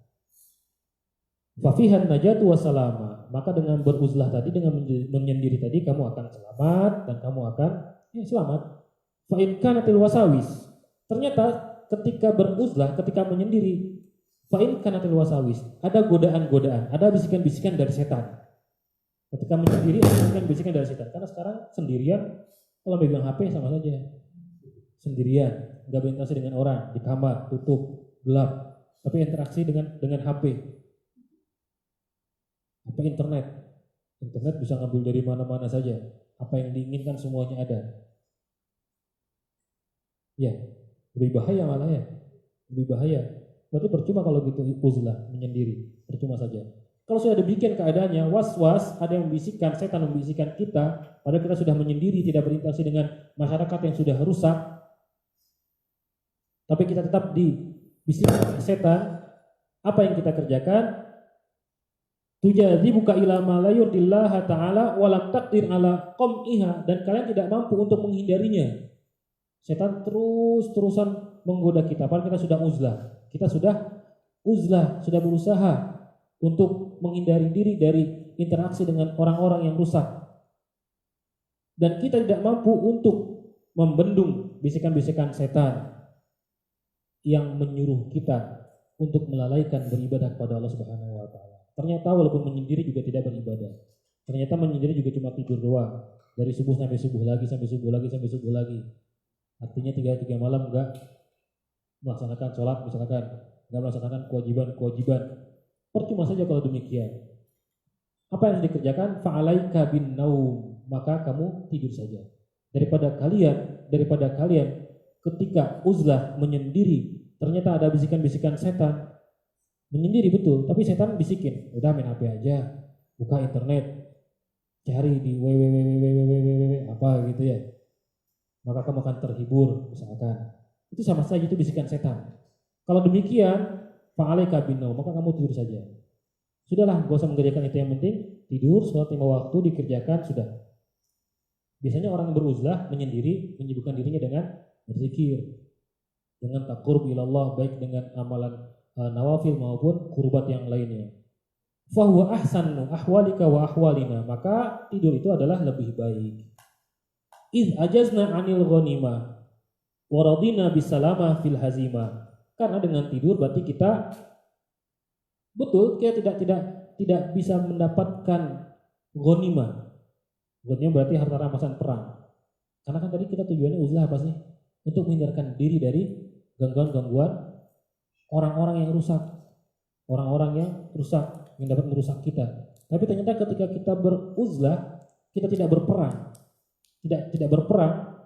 Fafihan najatu wassalama, maka dengan beruzlah tadi, dengan menyendiri tadi, kamu akan selamat dan kamu akan selamat. Fa'in kanatil wasawis, ternyata ketika beruzlah, ketika menyendiri, fa'in kanatil wasawis, ada godaan-godaan, ada bisikan-bisikan dari setan. Ketika menyendiri ada bisikan-bisikan dari setan, karena sekarang sendirian Kalau megang HP sama saja, sendirian, nggak berinteraksi dengan orang, di kamar, tutup, gelap, tapi interaksi dengan HP. Apa internet bisa ngambil dari mana-mana saja, apa yang diinginkan semuanya ada. Ya, lebih bahaya malah ya, lebih bahaya. Berarti percuma kalau gitu uzlah, menyendiri, percuma saja. Kalau sudah demikian keadaannya, was-was, ada yang membisikkan, setan membisikkan kita, padahal kita sudah menyendiri, tidak berinteraksi dengan masyarakat yang sudah rusak, tapi kita tetap dibisikkan setan, apa yang kita kerjakan? Tujadzibuka ila ma la yurdillaha ta'ala wa lam taqdir ala qam'iha, dan kalian tidak mampu untuk menghindarinya. Setan terus-terusan menggoda kita, padahal kita sudah uzlah. Kita sudah uzlah, sudah berusaha untuk menghindari diri dari interaksi dengan orang-orang yang rusak. Dan kita tidak mampu untuk membendung bisikan-bisikan setan yang menyuruh kita untuk melalaikan beribadah kepada Allah Subhanahu wa taala. Ternyata walaupun menyendiri juga tidak beribadah. Ternyata menyendiri juga cuma tidur doang. Dari subuh sampai subuh lagi, sampai subuh lagi, sampai subuh lagi. Artinya 3 malam enggak melaksanakan sholat, misalkan enggak melaksanakan kewajiban. Percuma saja kalau demikian. Apa yang harus dikerjakan? Fa'alaika bin naum, maka kamu tidur saja. Daripada kalian ketika uzlah menyendiri, ternyata ada bisikan-bisikan setan. Menyendiri betul, tapi setan bisikin, udah main HP aja, buka internet, cari di www apa gitu ya. Maka kamu akan terhibur misalkan. Itu sama saja, itu bisikan setan. Kalau demikian, fa'alaika bin naum, maka kamu tidur saja. Sudahlah, gak usah mengerjakan itu, yang penting tidur, sholat 5 waktu dikerjakan, sudah. Biasanya orang beruzlah menyendiri, menyibukkan dirinya dengan berzikir, dengan taqarrub ilallah, baik dengan amalan nawafil maupun kurbat yang lainnya. Fahuwa ahsanu ahwalika wa ahwalina, maka tidur itu adalah lebih baik. Iz ajazna anil ghanimah wa radina bisalamah fil hazimah. Karena dengan tidur berarti kita betul kita tidak bisa mendapatkan ghanimah. Ghanimah berarti harta rampasan perang. Karena kan tadi kita tujuannya uzlah apa sih? Untuk menghindarkan diri dari gangguan-gangguan orang-orang yang rusak, yang dapat merusak kita. Tapi ternyata ketika kita beruzlah, kita tidak berperang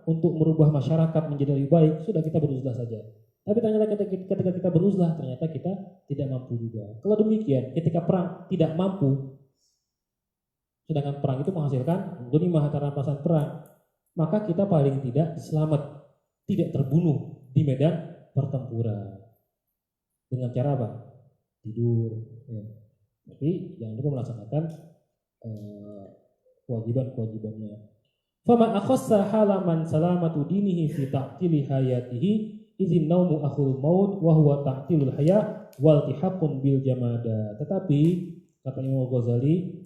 untuk merubah masyarakat menjadi lebih baik, sudah kita beruzlah saja. Tapi ternyata ketika kita beruzlah, ternyata kita tidak mampu juga. Kalau demikian, ketika perang tidak mampu, sedangkan perang itu menghasilkan ghanimah, harta rampasan perang, maka kita paling tidak selamat, tidak terbunuh di medan pertempuran. Dengan cara apa? Tidur. Ya. Tapi jangan lupa melaksanakan kewajibannya. Faman akhassa halaman salamatu dinihi fi ta'tili hayatihi izin naumu akhul maut wa huwa ta'tilul haya wal tihaqun bil jamada. Tetapi kata Imam Ghazali,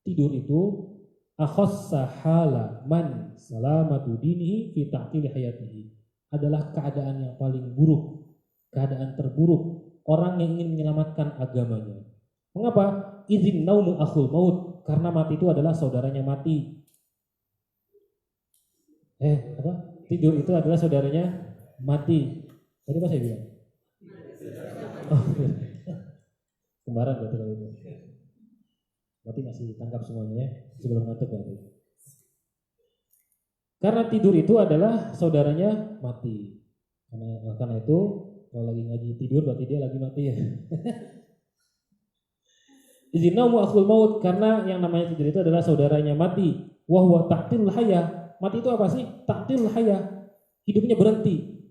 tidur itu akhassa halaman salamatu dinihi fi ta'tili hayatihi, adalah keadaan yang paling buruk, keadaan terburuk orang yang ingin menyelamatkan agamanya. Mengapa? Izin naumu akhul maut, karena mati itu adalah saudaranya mati. Tidur itu adalah saudaranya mati. Tadi apa saya bilang? Kembaran berarti kalau itu. Berarti masih tangkap semuanya ya, sebelum ngantuk berarti. Karena tidur itu adalah saudaranya mati. Karena itu kalau lagi ngaji tidur berarti dia lagi mati ya. Izinaumu akhul maut, karena yang namanya tidur itu adalah saudaranya mati. Wa huwa ta'tilul haya. Mati itu apa sih? Ta'tilul haya, hidupnya berhenti.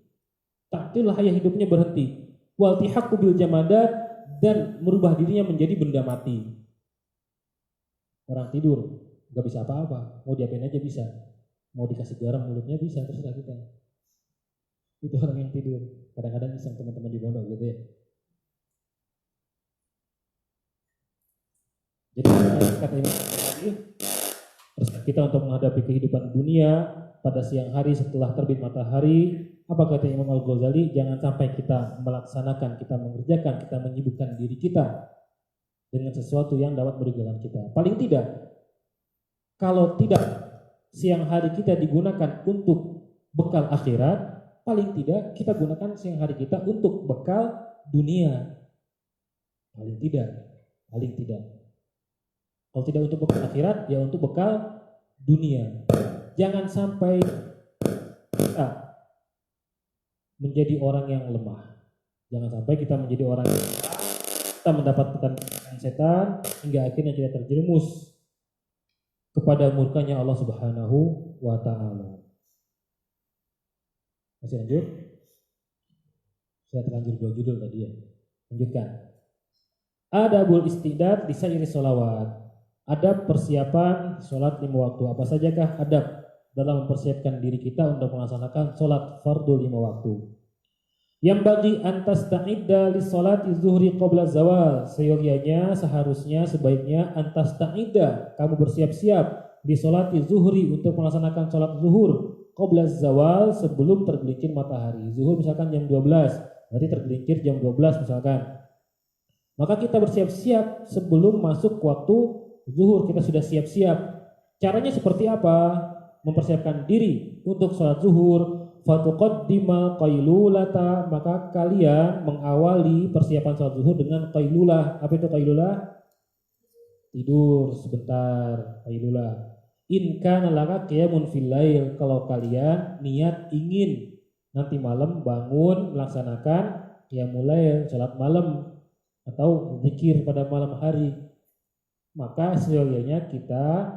Ta'tilul haya, hidupnya berhenti. Wal tihaqqu bil jamadat, dan merubah dirinya menjadi benda mati. Orang tidur enggak bisa apa-apa, mau diapain aja bisa. Mau dikasih garam mulutnya bisa, terserah kita. Itu orang yang tidur. Kadang-kadang iseng teman-teman di pondok gitu ya. Jadi kata Imam Ghazali, kita untuk menghadapi kehidupan dunia pada siang hari setelah terbit matahari, apa kata Imam Al-Ghazali? Jangan sampai kita melaksanakan, kita mengerjakan, kita menyibukkan diri kita dengan sesuatu yang dapat merugikan kita. Paling tidak, kalau tidak siang hari kita digunakan untuk bekal akhirat, paling tidak kita gunakan siang hari kita untuk bekal dunia. Paling tidak. Kalau tidak untuk bekal akhirat, ya untuk bekal dunia. Jangan sampai kita menjadi orang yang lemah. Jangan sampai kita menjadi orang yang kita mendapatkan setan hingga akhirnya kita terjerumus kepada murkanya Allah Subhanahu wa Ta'ala. Masih lanjut? Saya terlanjur 2 judul tadi ya. Lanjutkan. Adabul istidad di sairi sholawat. Adab persiapan sholat 5 waktu. Apa sajakah adab dalam mempersiapkan diri kita untuk melaksanakan sholat fardu 5 waktu? Yang bagi antas ta'idda li sholati zuhri qabla zawal. Seharusnya sebaiknya antas ta'idda, kamu bersiap-siap di sholati zuhri untuk melaksanakan sholat zuhur qabla zawal, sebelum tergelincir matahari. Zuhur misalkan jam 12, berarti tergelincir jam 12 misalkan. Maka kita bersiap-siap sebelum masuk waktu zuhur, kita sudah siap-siap. Caranya seperti apa? Mempersiapkan diri untuk sholat zuhur. Fatuqaddima qailulata, maka kalian mengawali persiapan sholat zuhur dengan qailulah. Apa itu qailulah? Tidur sebentar, qailulah. In kana laka qiyamun fil lail, kalau kalian niat ingin nanti malam bangun melaksanakan qiyamul lail, sholat malam atau zikir pada malam hari, maka seyogyanya kita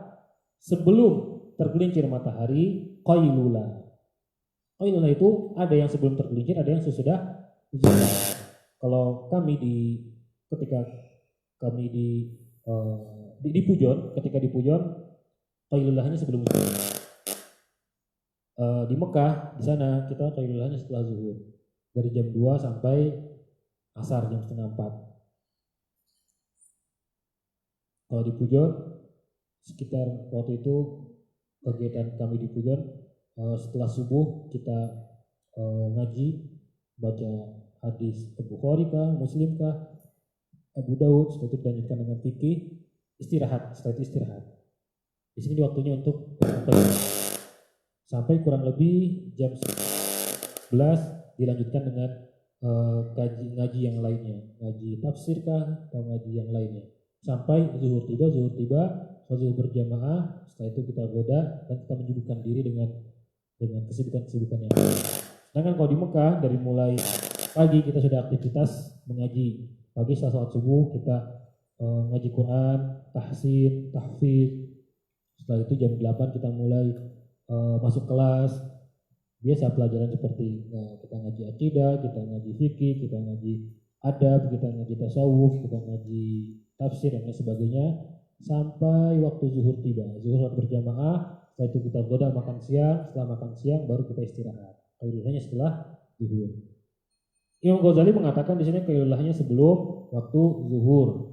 sebelum tergelincir matahari qailulah. Qailulah itu ada yang sebelum tergelincir, ada yang sesudah zuhur. Kalau kami ketika kami di Pujon, ketika di Pujon qailulahnya sebelum zuhur. Di Mekah di sana kita qailulahnya setelah zuhur, dari jam 2 sampai asar jam 3:30. Kalau di Pujon sekitar waktu itu kegiatan kami di Pujon, setelah subuh kita ngaji, baca hadis Bukhari kah, Muslim kah, Abu Daud, setelah itu dilanjutkan dengan fikih, istirahat, setelah itu istirahat. Di sini waktunya untuk sampai kurang lebih jam 11 dilanjutkan dengan ngaji yang lainnya, ngaji tafsir kah atau ngaji yang lainnya, sampai zuhur tiba, zuhur berjamaah. Setelah itu kita goda dan kita menyibukkan diri dengan kesibukan-kesibukan yang lain. Sedangkan kalau di Mekah dari mulai pagi kita sudah aktivitas mengaji. Pagi setelah sholat subuh kita ngaji Quran, tahsin, tahfidz. Setelah itu jam 8 kita mulai masuk kelas. Biasa pelajaran seperti kita ngaji akidah, kita ngaji fikih, kita ngaji adab, kita ngaji tasawuf, kita ngaji tafsir dan lain sebagainya, sampai waktu zuhur tiba. Zuhur berjamaah. Setelah itu kita goda makan siang, setelah makan siang baru kita istirahat. Qailulahnya setelah zuhur. Imam Ghazali mengatakan di sini qailulahnya sebelum waktu zuhur.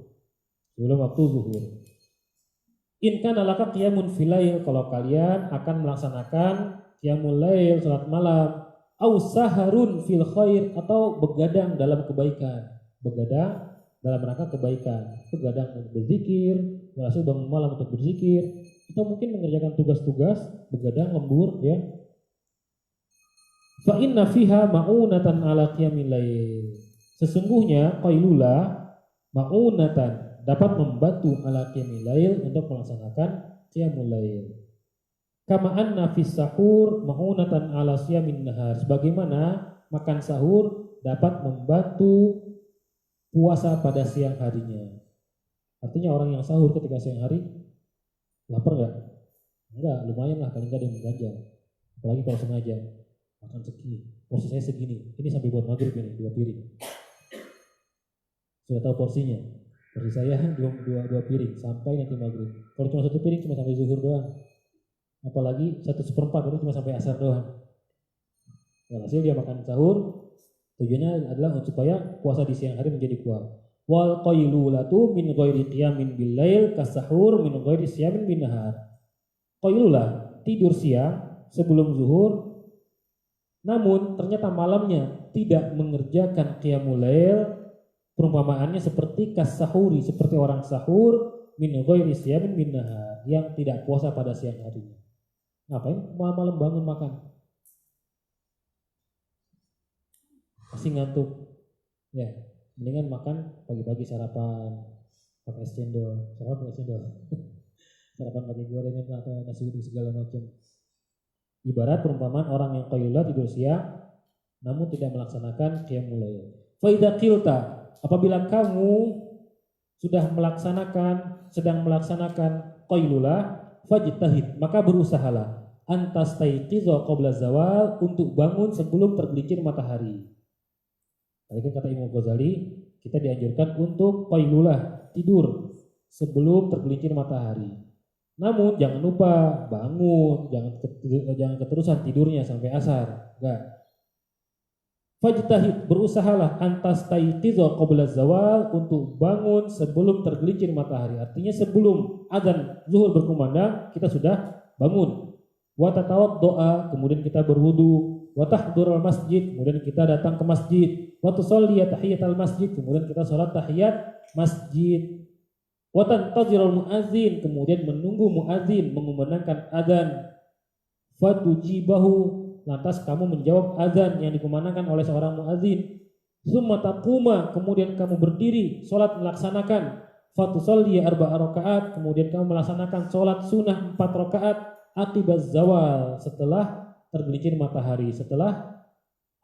In kana laka qiyamun fil lail, kalau kalian akan melaksanakan qiyamul lail, salat malam, au saharun fil khair, atau begadang dalam kebaikan. Begadang dalam rangka kebaikan. Begadang untuk berzikir, merasa bangun malam untuk berzikir, atau mungkin mengerjakan tugas-tugas, begadang lembur ya. Fa inna fiha ma'unatan ala qiyamil lail. Sesungguhnya qailulah ma'unatan, dapat membantu ala qiyamil lail, untuk melaksanakan qiyamul lail. Kama anna fis sahur ma'unatan ala siyamin nahar. Sebagaimana makan sahur dapat membantu puasa pada siang harinya. Artinya orang yang sahur ketika siang hari lapar nggak? Enggak, lumayan lah, paling nggak ada yang mengganjal. Apalagi kalau sengaja makan segini, porsi saya segini, ini sampai buat maghrib ini 2 piring. Sudah tahu porsinya. Porsi saya 2 piring sampai nanti maghrib. Kalau cuma 1 piring cuma sampai zuhur doang. Apalagi 1/4 itu cuma sampai asar doang. Hasil dia makan sahur, tujuannya adalah supaya puasa di siang hari menjadi kuat. Wal qailulatu min ghairi qiyamin bil lail kasahur min ghairi siyamin bin nahar. Qailulah, tidur siang sebelum zuhur, namun ternyata malamnya tidak mengerjakan qiyamul lail, perumpamaannya seperti kasahuri, seperti orang sahur min ghairi siyamin bin nahar, yang tidak puasa pada siang harinya. Ngapain malam-malam bangun makan? Masih ngantuk. Ya, mendingan makan pagi-pagi sarapan pakai es cendol, sarapan pakai es cendol. Sarapan pakai gorengan atau nasi uduk segala macam. Ibarat perumpamaan orang yang qailula tidur siang namun tidak melaksanakan qiyamul lail. Fa idza qilta, apabila kamu sudah sedang melaksanakan qailula, fajtahid, maka berusahalah antas taiqiza qabla zawal, untuk bangun sebelum tergelincir matahari. Tadi kan kata Imam Ghazali, kita dianjurkan untuk qailulah, tidur sebelum tergelincir matahari. Namun jangan lupa bangun, jangan keterusan tidurnya sampai asar. Enggak. Fajtahid, berusahalah antas taiqiza qabla zawal, untuk bangun sebelum tergelincir matahari. Artinya sebelum azan zuhur berkumandang kita sudah bangun. Wa tatawaddoa, kemudian kita berwudu. Wa tahdurul masjid, kemudian kita datang ke masjid. Wa tusolli tahiyatal masjid, kemudian kita sholat tahiyat masjid. Wa tantazirul muadzin, kemudian menunggu muadzin mengumandangkan azan. Fatujibahu, lantas kamu menjawab azan yang dikumandangkan oleh seorang muadzin. Summa taquma, kemudian kamu berdiri sholat melaksanakan. Fatusolli arba'a rakaat, kemudian kamu melaksanakan sholat sunnah 4 rakaat. Aqibaz zawal, setelah tergelincir matahari, setelah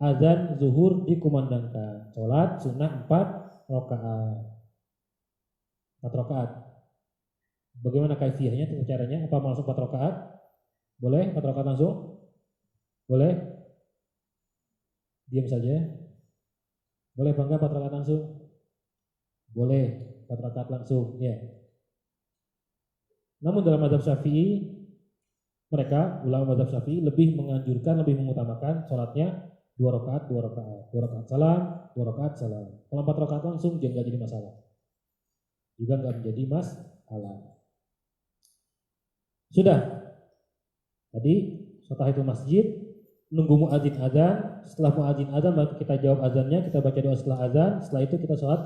azan zuhur dikumandangkan, sholat sunnah 4 rakaat. 4 rakaat. Bagaimana kaifiyahnya, caranya? Apa langsung 4 rakaat? Boleh 4 rakaat langsung? Boleh? Diam saja. Boleh bangga 4 rakaat langsung? Boleh 4 rakaat langsung, ya. Namun dalam mazhab Syafi'i, mereka ulama mazhab Syafi'i lebih menganjurkan, lebih mengutamakan sholatnya 2 rakaat, 2 rakaat, 2 rakaat salam, 2 rakaat salam. Kalau 4 rakaat langsung dia nggak jadi masalah, juga nggak menjadi masalah. Sudah. Tadi setelah itu masjid, nunggu muadzin azan. Setelah muadzin azan maka kita jawab azannya, kita baca doa setelah azan. Setelah itu kita sholat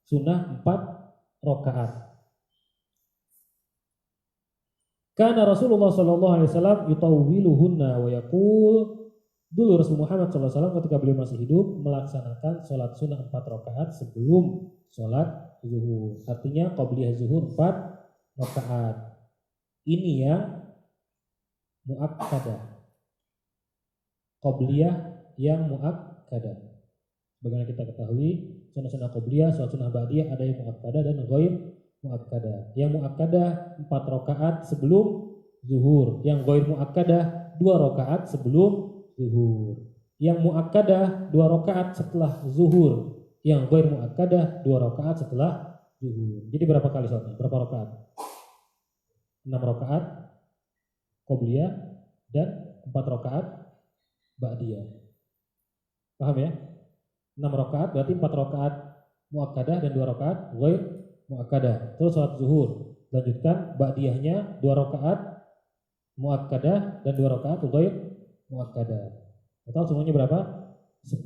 sunnah 4 rakaat. Karena Rasulullah SAW yutawwiluhunna wa yaqul, dulu Rasul Muhammad SAW ketika beliau masih hidup melaksanakan sholat sunnah 4 rakaat sebelum sholat zuhur. Artinya qabliyah zuhur 4 rakaat. Ini yang muakkadah. Qabliyah yang muakkadah. Bagaimana kita ketahui, sunnah-sunnah qabliyah, sholat sunnah ba'diyah ada yang muakkadah dan ghair muakkadah. Yang muakkadah 4 rakaat sebelum zuhur, yang ghair muakkadah 2 rakaat sebelum zuhur. Yang muakkadah 2 rakaat setelah zuhur, yang ghair muakkadah 2 rakaat setelah zuhur. Jadi berapa kali sholatnya? Berapa rakaat? 6 rakaat qabliyah dan 4 rakaat ba'diyah. Paham ya? 6 rakaat berarti 4 rakaat muakkadah dan 2 rakaat ghair muakkadah. Terus sholat zuhur, lanjutkan ba'diyahnya 2 rakaat muakkadah dan 2 rakaat ghair muakkadah. Total semuanya berapa? 10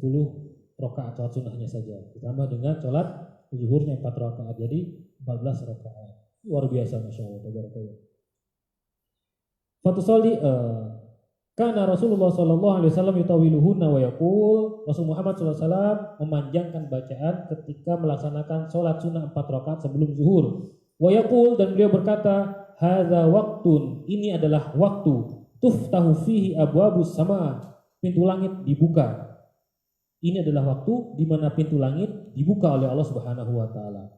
rakaat sholat sunnahnya saja. Ditambah dengan sholat zuhurnya 4 rakaat, jadi 14 rakaat. Luar biasa, masya Allah. Tabarakallah. Fatusolli karena Rasulullah SAW yutawiluhunna wa yaqul, Rasul Muhammad SAW memanjangkan bacaan ketika melaksanakan sholat sunnah 4 rakaat sebelum zuhur. Wa yaqul, dan beliau berkata, hadza waqtun, ini adalah waktu, tuftahu fihi abwabus sama, pintu langit dibuka. Ini adalah waktu di mana pintu langit dibuka oleh Allah Subhanahu wa taala.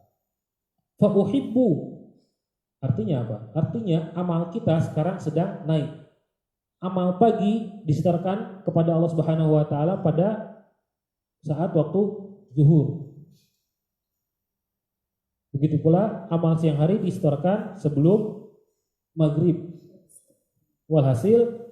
Fa uhibbu, artinya apa? Artinya amal kita sekarang sedang naik. Amal pagi disetorkan kepada Allah Subhanahu wa taala pada saat waktu zuhur. Begitu pula amal siang hari disetorkan sebelum maghrib. Walhasil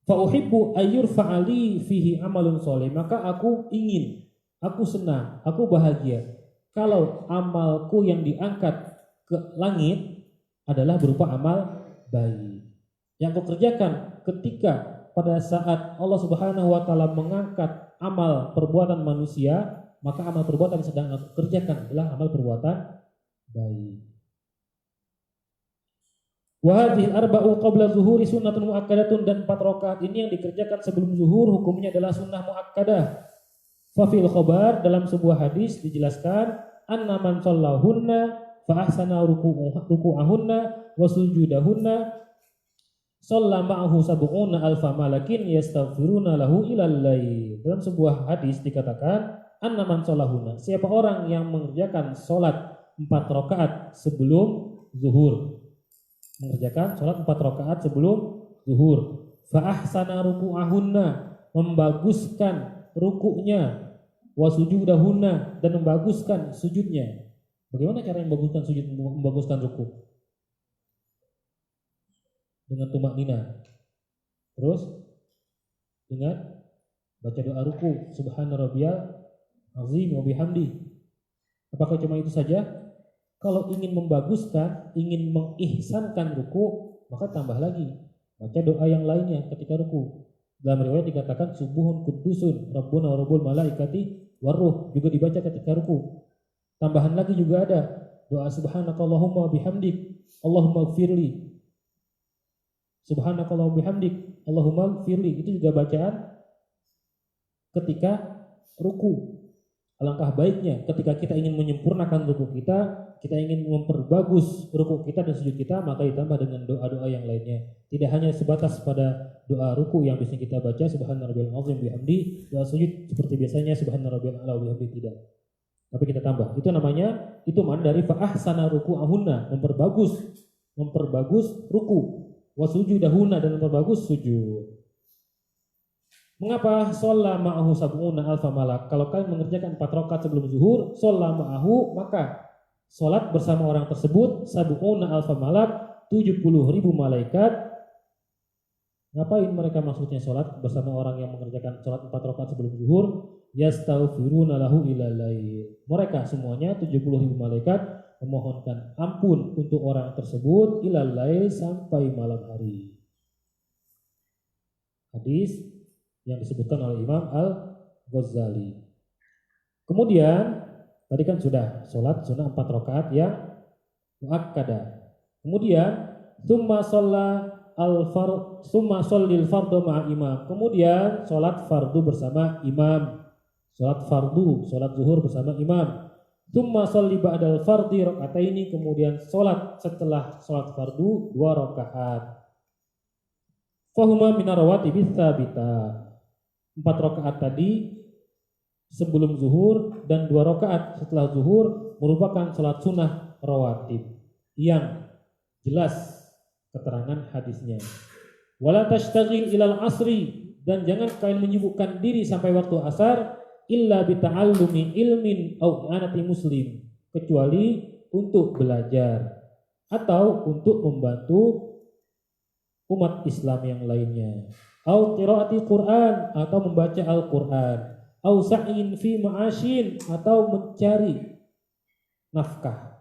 fa uhibbu ayyurfa'ali fihi amalun sholih, maka aku ingin, aku senang, aku bahagia kalau amalku yang diangkat ke langit adalah berupa amal baik yang kau kerjakan ketika pada saat Allah Subhanahu wa taala mengangkat amal perbuatan manusia, maka amal perbuatan yang sedang aku kerjakan adalah amal perbuatan baik. Wa hadhihi arba'u qabla zuhuri sunnatun muakkadatun, dan 4 rakaat ini yang dikerjakan sebelum zuhur hukumnya adalah sunnah muakkadah. Fa fil khabar, dalam sebuah hadis dijelaskan anna man shallahunna fa ahsana ruku'ahunna wa sujudahunna shalla ma'ahu sab'una alfa malakin yastaghfiruna lahu ilal lail. Dalam sebuah hadis dikatakan anna man shallahunna, siapa orang yang mengerjakan salat 4 rakaat sebelum zuhur, mengerjakan salat 4 rakaat sebelum zuhur, fa ahsana ruku'ahunna, membaguskan rukuknya, wa sujudahunna, dan membaguskan sujudnya. Bagaimana cara membaguskan sujud, membaguskan ruku? Dengan tumak nina. Terus dengan baca doa ruku, subhana rabbiyal azim wa bihamdi. Apakah cuma itu saja? Kalau ingin membaguskan, ingin mengihsankan ruku, maka tambah lagi, baca doa yang lainnya ketika ruku. Dalam riwayat dikatakan subuhun kudusun rabbuna wa rabbul malaikati waruh, juga dibaca ketika ruku. Tambahan lagi juga ada doa subhanakallahumma bihamdik Allahumma gfirli, subhanakallahumma bihamdik Allahumma gfirli, itu juga bacaan ketika ruku. Alangkah baiknya ketika kita ingin menyempurnakan ruku kita ingin memperbagus ruku kita dan sujud kita, maka ditambah dengan doa-doa yang lainnya. Tidak hanya sebatas pada doa ruku yang biasanya kita baca subhana rabbiyal azim bihamdi, doa sujud seperti biasanya subhana rabbiyal a'la bihamdi, tidak. Tapi kita tambah. Itu namanya man dari fa ahsana ruku'ahunna, memperbagus ruku, wa sujudahunna, dan memperbagus sujud. Mengapa sholla ma'ahu sab'una alfa malak? Kalau kalian mengerjakan 4 rakaat sebelum zuhur, sholla ma'ahu, maka sholat bersama orang tersebut sab'una alfa malak, 70.000 malaikat. Ngapain mereka maksudnya sholat bersama orang yang mengerjakan sholat 4 rakaat sebelum zuhur? Yastaghfiruna lahu ilal lail. Mereka semuanya 70.000 malaikat memohonkan ampun untuk orang tersebut ilal lail, sampai malam hari. Hadis yang disebutkan oleh Imam Al-Ghazali. Kemudian tadi kan sudah sholat sunnah 4 rakaat yang muakkadah. Kemudian summa shallil fardhu ma'a imam. Kemudian sholat fardu bersama imam. Sholat fardu, sholat zuhur bersama imam. Summa sholli ba'dal fardhi raka'ataini. Kemudian sholat setelah sholat fardu 2 rakaat. Fahuma minar rawatibits tsabitah. 4 rakaat tadi sebelum zuhur dan 2 rakaat setelah zuhur merupakan sholat sunnah rawatib yang jelas keterangan hadisnya. Wala tashtagil ilal asri, dan jangan kalian menyibukkan diri sampai waktu asar illa bita'allumi ilmin au anati muslim, kecuali untuk belajar atau untuk membantu umat Islam yang lainnya. Au qiraati Quran, atau membaca Al-Quran. Au sa'in fi ma'ashin, atau mencari nafkah.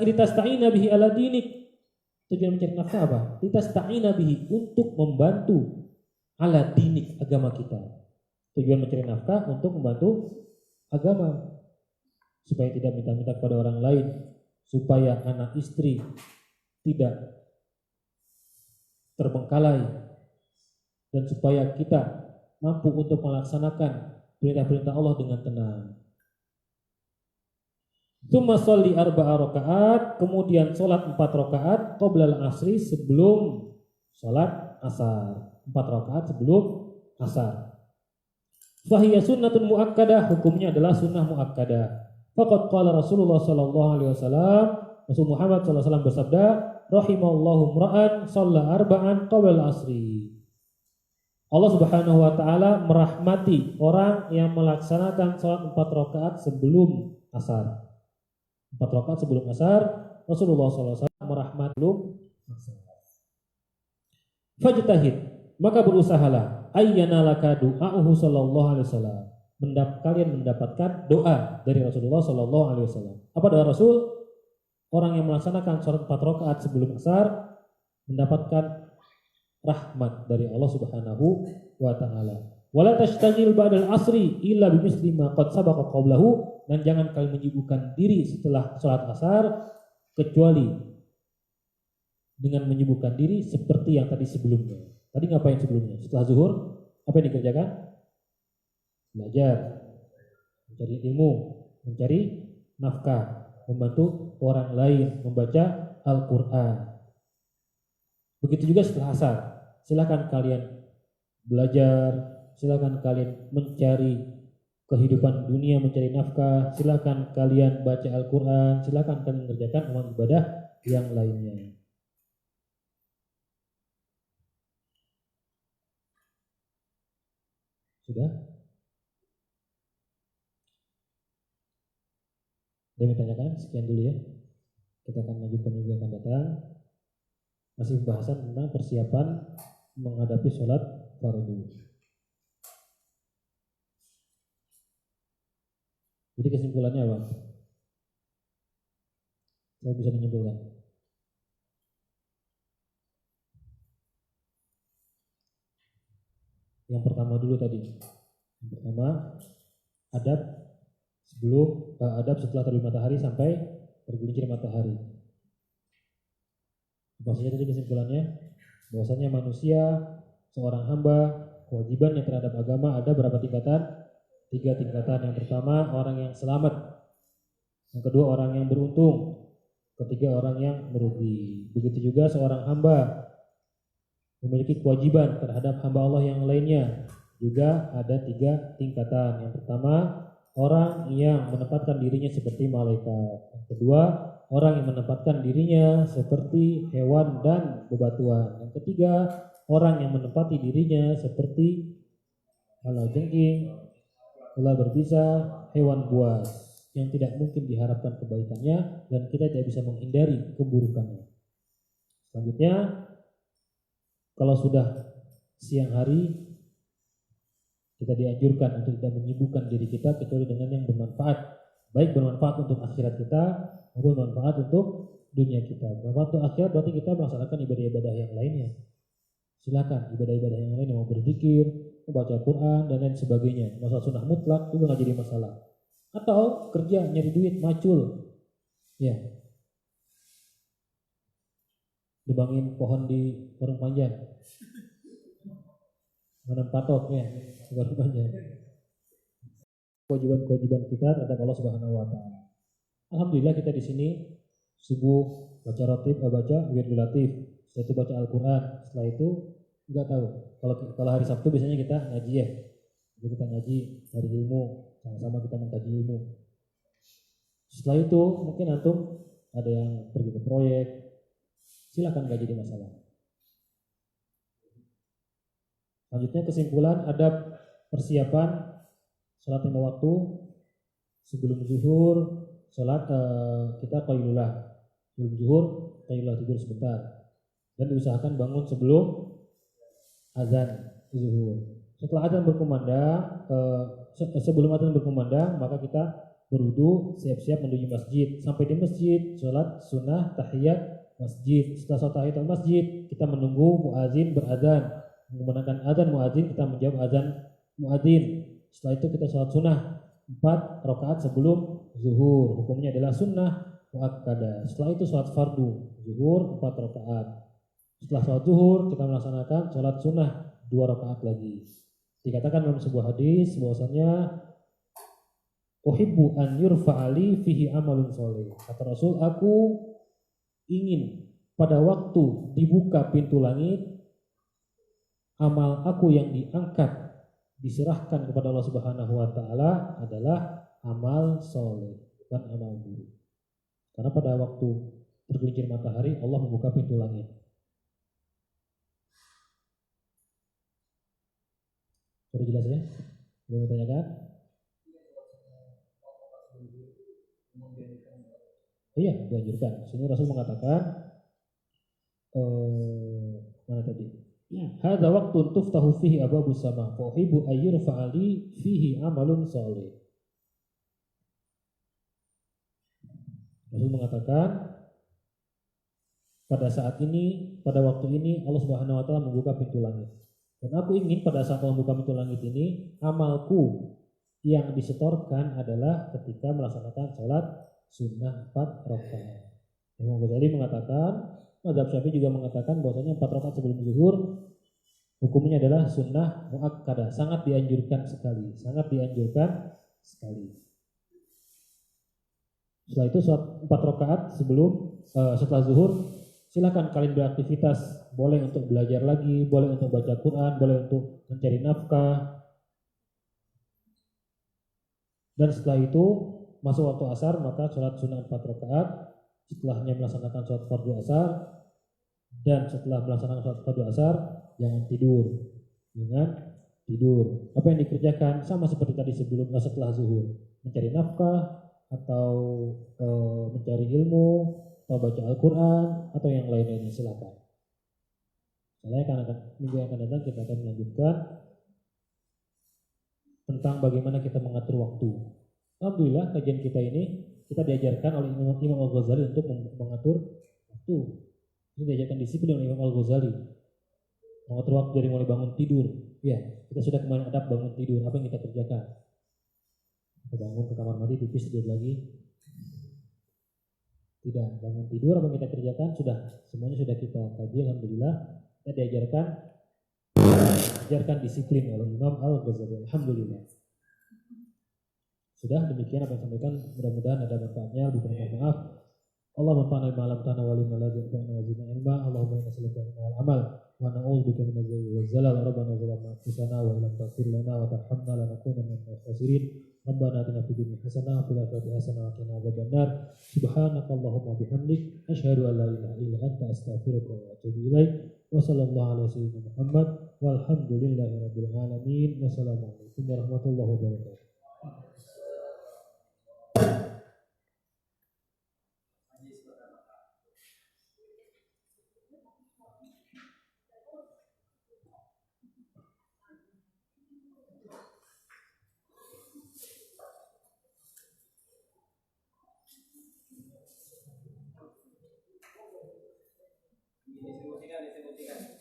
Litasta'ina bihi ala dinik. Tujuan mencari nafkah apa? Litasta'ina bihi, untuk membantu ala dinik, agama kita. Tujuan mencari nafkah untuk membantu agama, supaya tidak minta-minta kepada orang lain, supaya anak istri tidak terbengkalai, dan supaya kita mampu untuk melaksanakan perintah-perintah Allah dengan tenang. Tsumma sholli 4 rakaat, kemudian sholat 4 rakaat qoblal asri, sebelum sholat asar. 4 rakaat sebelum asar. Fahiya sunnatun muakkadah, hukumnya adalah sunnah muakkadah. Faqad qala Rasulullah sallallahu alaihi wasallam, Rasul Muhammad sallallahu alaihi wasallam bersabda, rahimallahu mra'an shalla arba'an qabla asri. Allah Subhanahu wa taala merahmati orang yang melaksanakan salat 4 rakaat sebelum asar. 4 rakaat sebelum asar, Rasulullah sallallahu alaihi wasallam merahmati sebelum asar. Fajtahid, maka berusahalah ayyana laka du'a'uhu sallallahu alaihi wasallam. Kalian mendapatkan doa dari Rasulullah sallallahu alaihi wasallam. Apa doa Rasul? Orang yang melaksanakan sholat 4 rakaat sebelum asar mendapatkan rahmat dari Allah Subhanahu wa taala. Wala tashtagil ba'dal asri illa bimisli ma qad sabaqa qablahu, dan jangan kalian menyibukkan diri setelah sholat asar kecuali dengan menyibukkan diri seperti yang tadi sebelumnya. Tadi ngapain sebelumnya? Setelah zuhur apa yang dikerjakan? Belajar, mencari ilmu, mencari nafkah, membantu orang lain, membaca Al-Quran. Begitu juga setelah asar, silakan kalian belajar, silakan kalian mencari kehidupan dunia, mencari nafkah, silakan kalian baca Al-Quran, silakan kalian mengerjakan amal ibadah yang lainnya. Sudah? Ada yang ditanyakan? Sekian dulu ya. Kita akan lanjutkan minggu yang akan datang. Masih pembahasan tentang persiapan menghadapi sholat fardu. Jadi kesimpulannya apa? Saya bisa menyimpulkan. Yang pertama dulu tadi. Yang pertama, adab setelah terbit matahari sampai tergelincir matahari. Maksudnya tadi kesimpulannya bahwasanya manusia, seorang hamba, kewajibannya terhadap agama ada berapa tingkatan? 3 tingkatan. Yang pertama orang yang selamat, yang kedua orang yang beruntung, ketiga orang yang merugi. Begitu juga seorang hamba memiliki kewajiban terhadap hamba Allah yang lainnya, juga ada 3 tingkatan. Yang pertama orang yang menempatkan dirinya seperti malaikat. Yang kedua orang yang menempatkan dirinya seperti hewan dan bebatuan. Yang ketiga orang yang menempati dirinya seperti kalajengking, ular berbisa, hewan buas yang tidak mungkin diharapkan kebaikannya dan kita tidak bisa menghindari keburukannya. Selanjutnya, kalau sudah siang hari, kita dianjurkan untuk tidak menyibukkan diri kita kecuali dengan yang bermanfaat, baik bermanfaat untuk akhirat kita maupun bermanfaat untuk dunia kita. Bermanfaat untuk akhirat berarti kita melaksanakan ibadah-ibadah yang lainnya. Silakan ibadah-ibadah yang lain, mau berzikir, membaca Quran dan lain sebagainya. Masalah sunnah mutlak juga nggak jadi masalah. Atau kerja nyari duit macul, ya, dibangin pohon di warung panjang, menanam patok ya, di warung panjang. Kewajiban-kewajiban kita terhadap Allah Subhanahu Wa Taala. Alhamdulillah kita di sini subuh baca ratib, baca wirdul latif, setelah itu baca Al-Quran, setelah itu nggak tahu. Kalau hari Sabtu biasanya kita ngaji ya, jadi kita ngaji dari ilmu, sama-sama kita mengkaji ilmu. Setelah itu mungkin antum ada yang pergi ke proyek, silakan, nggak jadi masalah. Selanjutnya kesimpulan adab persiapan sholat 5 waktu. Sebelum zuhur sholat kita qailulah, sebelum zuhur qailulah, tidur sebentar dan diusahakan bangun sebelum azan zuhur. Setelah azan berkumandang, sebelum azan berkumandang maka kita berwudu, siap-siap menuju masjid. Sampai di masjid sholat sunnah tahiyat masjid. Setelah sholat tahiyat masjid kita menunggu muadzin berazan. Menggunakan azan muadzin kita menjawab azan muadzin. Setelah itu kita sholat sunnah 4 rakaat sebelum zuhur. Hukumnya adalah sunnah muakkadah. Setelah itu sholat fardu zuhur 4 rakaat. Setelah sholat zuhur kita melaksanakan sholat sunnah 2 rakaat lagi. Dikatakan dalam sebuah hadis bahwasanya uhibbu an yurfa'ali fihi amalun sholih. Kata Rasul, aku ingin pada waktu dibuka pintu langit, amal aku yang diangkat diserahkan kepada Allah Subhanahu Wa Taala adalah amal sholih, bukan amal buruk. Karena pada waktu tergelincir matahari Allah membuka pintu langit. Sudah jelas ya? Boleh ditanyakan? Iya, dianjurkan. Sini Rasul mengatakan mana tadi? Hadza waqtun tuftahu fihi abwabus sama fa uhibbu ayyurfa'a li fihi amalun sholih. Rasul mengatakan pada saat ini, pada waktu ini Allah Subhanahu wa taala membuka pintu langit. Dan aku ingin pada saat membuka pintu langit ini, amalku yang disetorkan adalah ketika melaksanakan sholat sunnah 4 rakaat. Imam Ghazali mengatakan, mazhab Syafi'i juga mengatakan bahwasanya 4 rakaat sebelum zuhur hukumnya adalah sunnah muakkadah, sangat dianjurkan sekali, sangat dianjurkan sekali. Setelah itu sholat 4 rakaat setelah zuhur, silakan kalian beraktivitas, boleh untuk belajar lagi, boleh untuk baca Quran, boleh untuk mencari nafkah. Dan setelah itu masuk waktu asar, maka sholat sunnah 4 rakaat, setelahnya melaksanakan sholat fardu asar, dan setelah melaksanakan sholat fardu asar jangan tidur. Apa yang dikerjakan sama seperti tadi setelah zuhur, mencari nafkah atau mencari ilmu atau baca Al-Quran atau yang lain-lainnya, silakan. Minggu yang akan datang kita akan melanjutkan tentang bagaimana kita mengatur waktu. Alhamdulillah kajian kita ini kita diajarkan oleh Imam Al-Ghazali untuk mengatur waktu. Ini diajarkan disiplin oleh Imam Al-Ghazali. Mengatur waktu dari mulai bangun tidur. Ya, kita sudah kemarin adab bangun tidur. Apa yang kita kerjakan? Kita bangun ke kamar mandi, tipis, tidur lagi. Tidak, bangun tidur apa yang kita kerjakan? Semuanya sudah kita kaji. Alhamdulillah kita diajarkan disiplin oleh Imam Al-Ghazali. Alhamdulillah. Sudah demikian apa yang sampaikan, mudah-mudahan ada manfaatnya. Diberikan maaf. Allahumma fa'na bima 'allamtana wa limma la yanfa'una wa zidna ilma. Allahumma inna nas'aluka ilma wal amal wa na'udzubika min adz-dzalali waz zalal. Rabbana zalamna anfusana wa illam taghfir lana wa tarhamna lanakunanna minal khasirin. Rabbana atina fid dunya hasanah wa fil akhirati hasanah wa qina adzabannar. Subhanakallahumma bihamdik asyhadu an la ilaha illa anta astaghfiruka wa atubu ilaik. Wa sallallahu ala sayyidina Muhammad walhamdulillahi rabbil alamin. Wassalamualaikum warahmatullahi wabarakatuh. Distribusikan.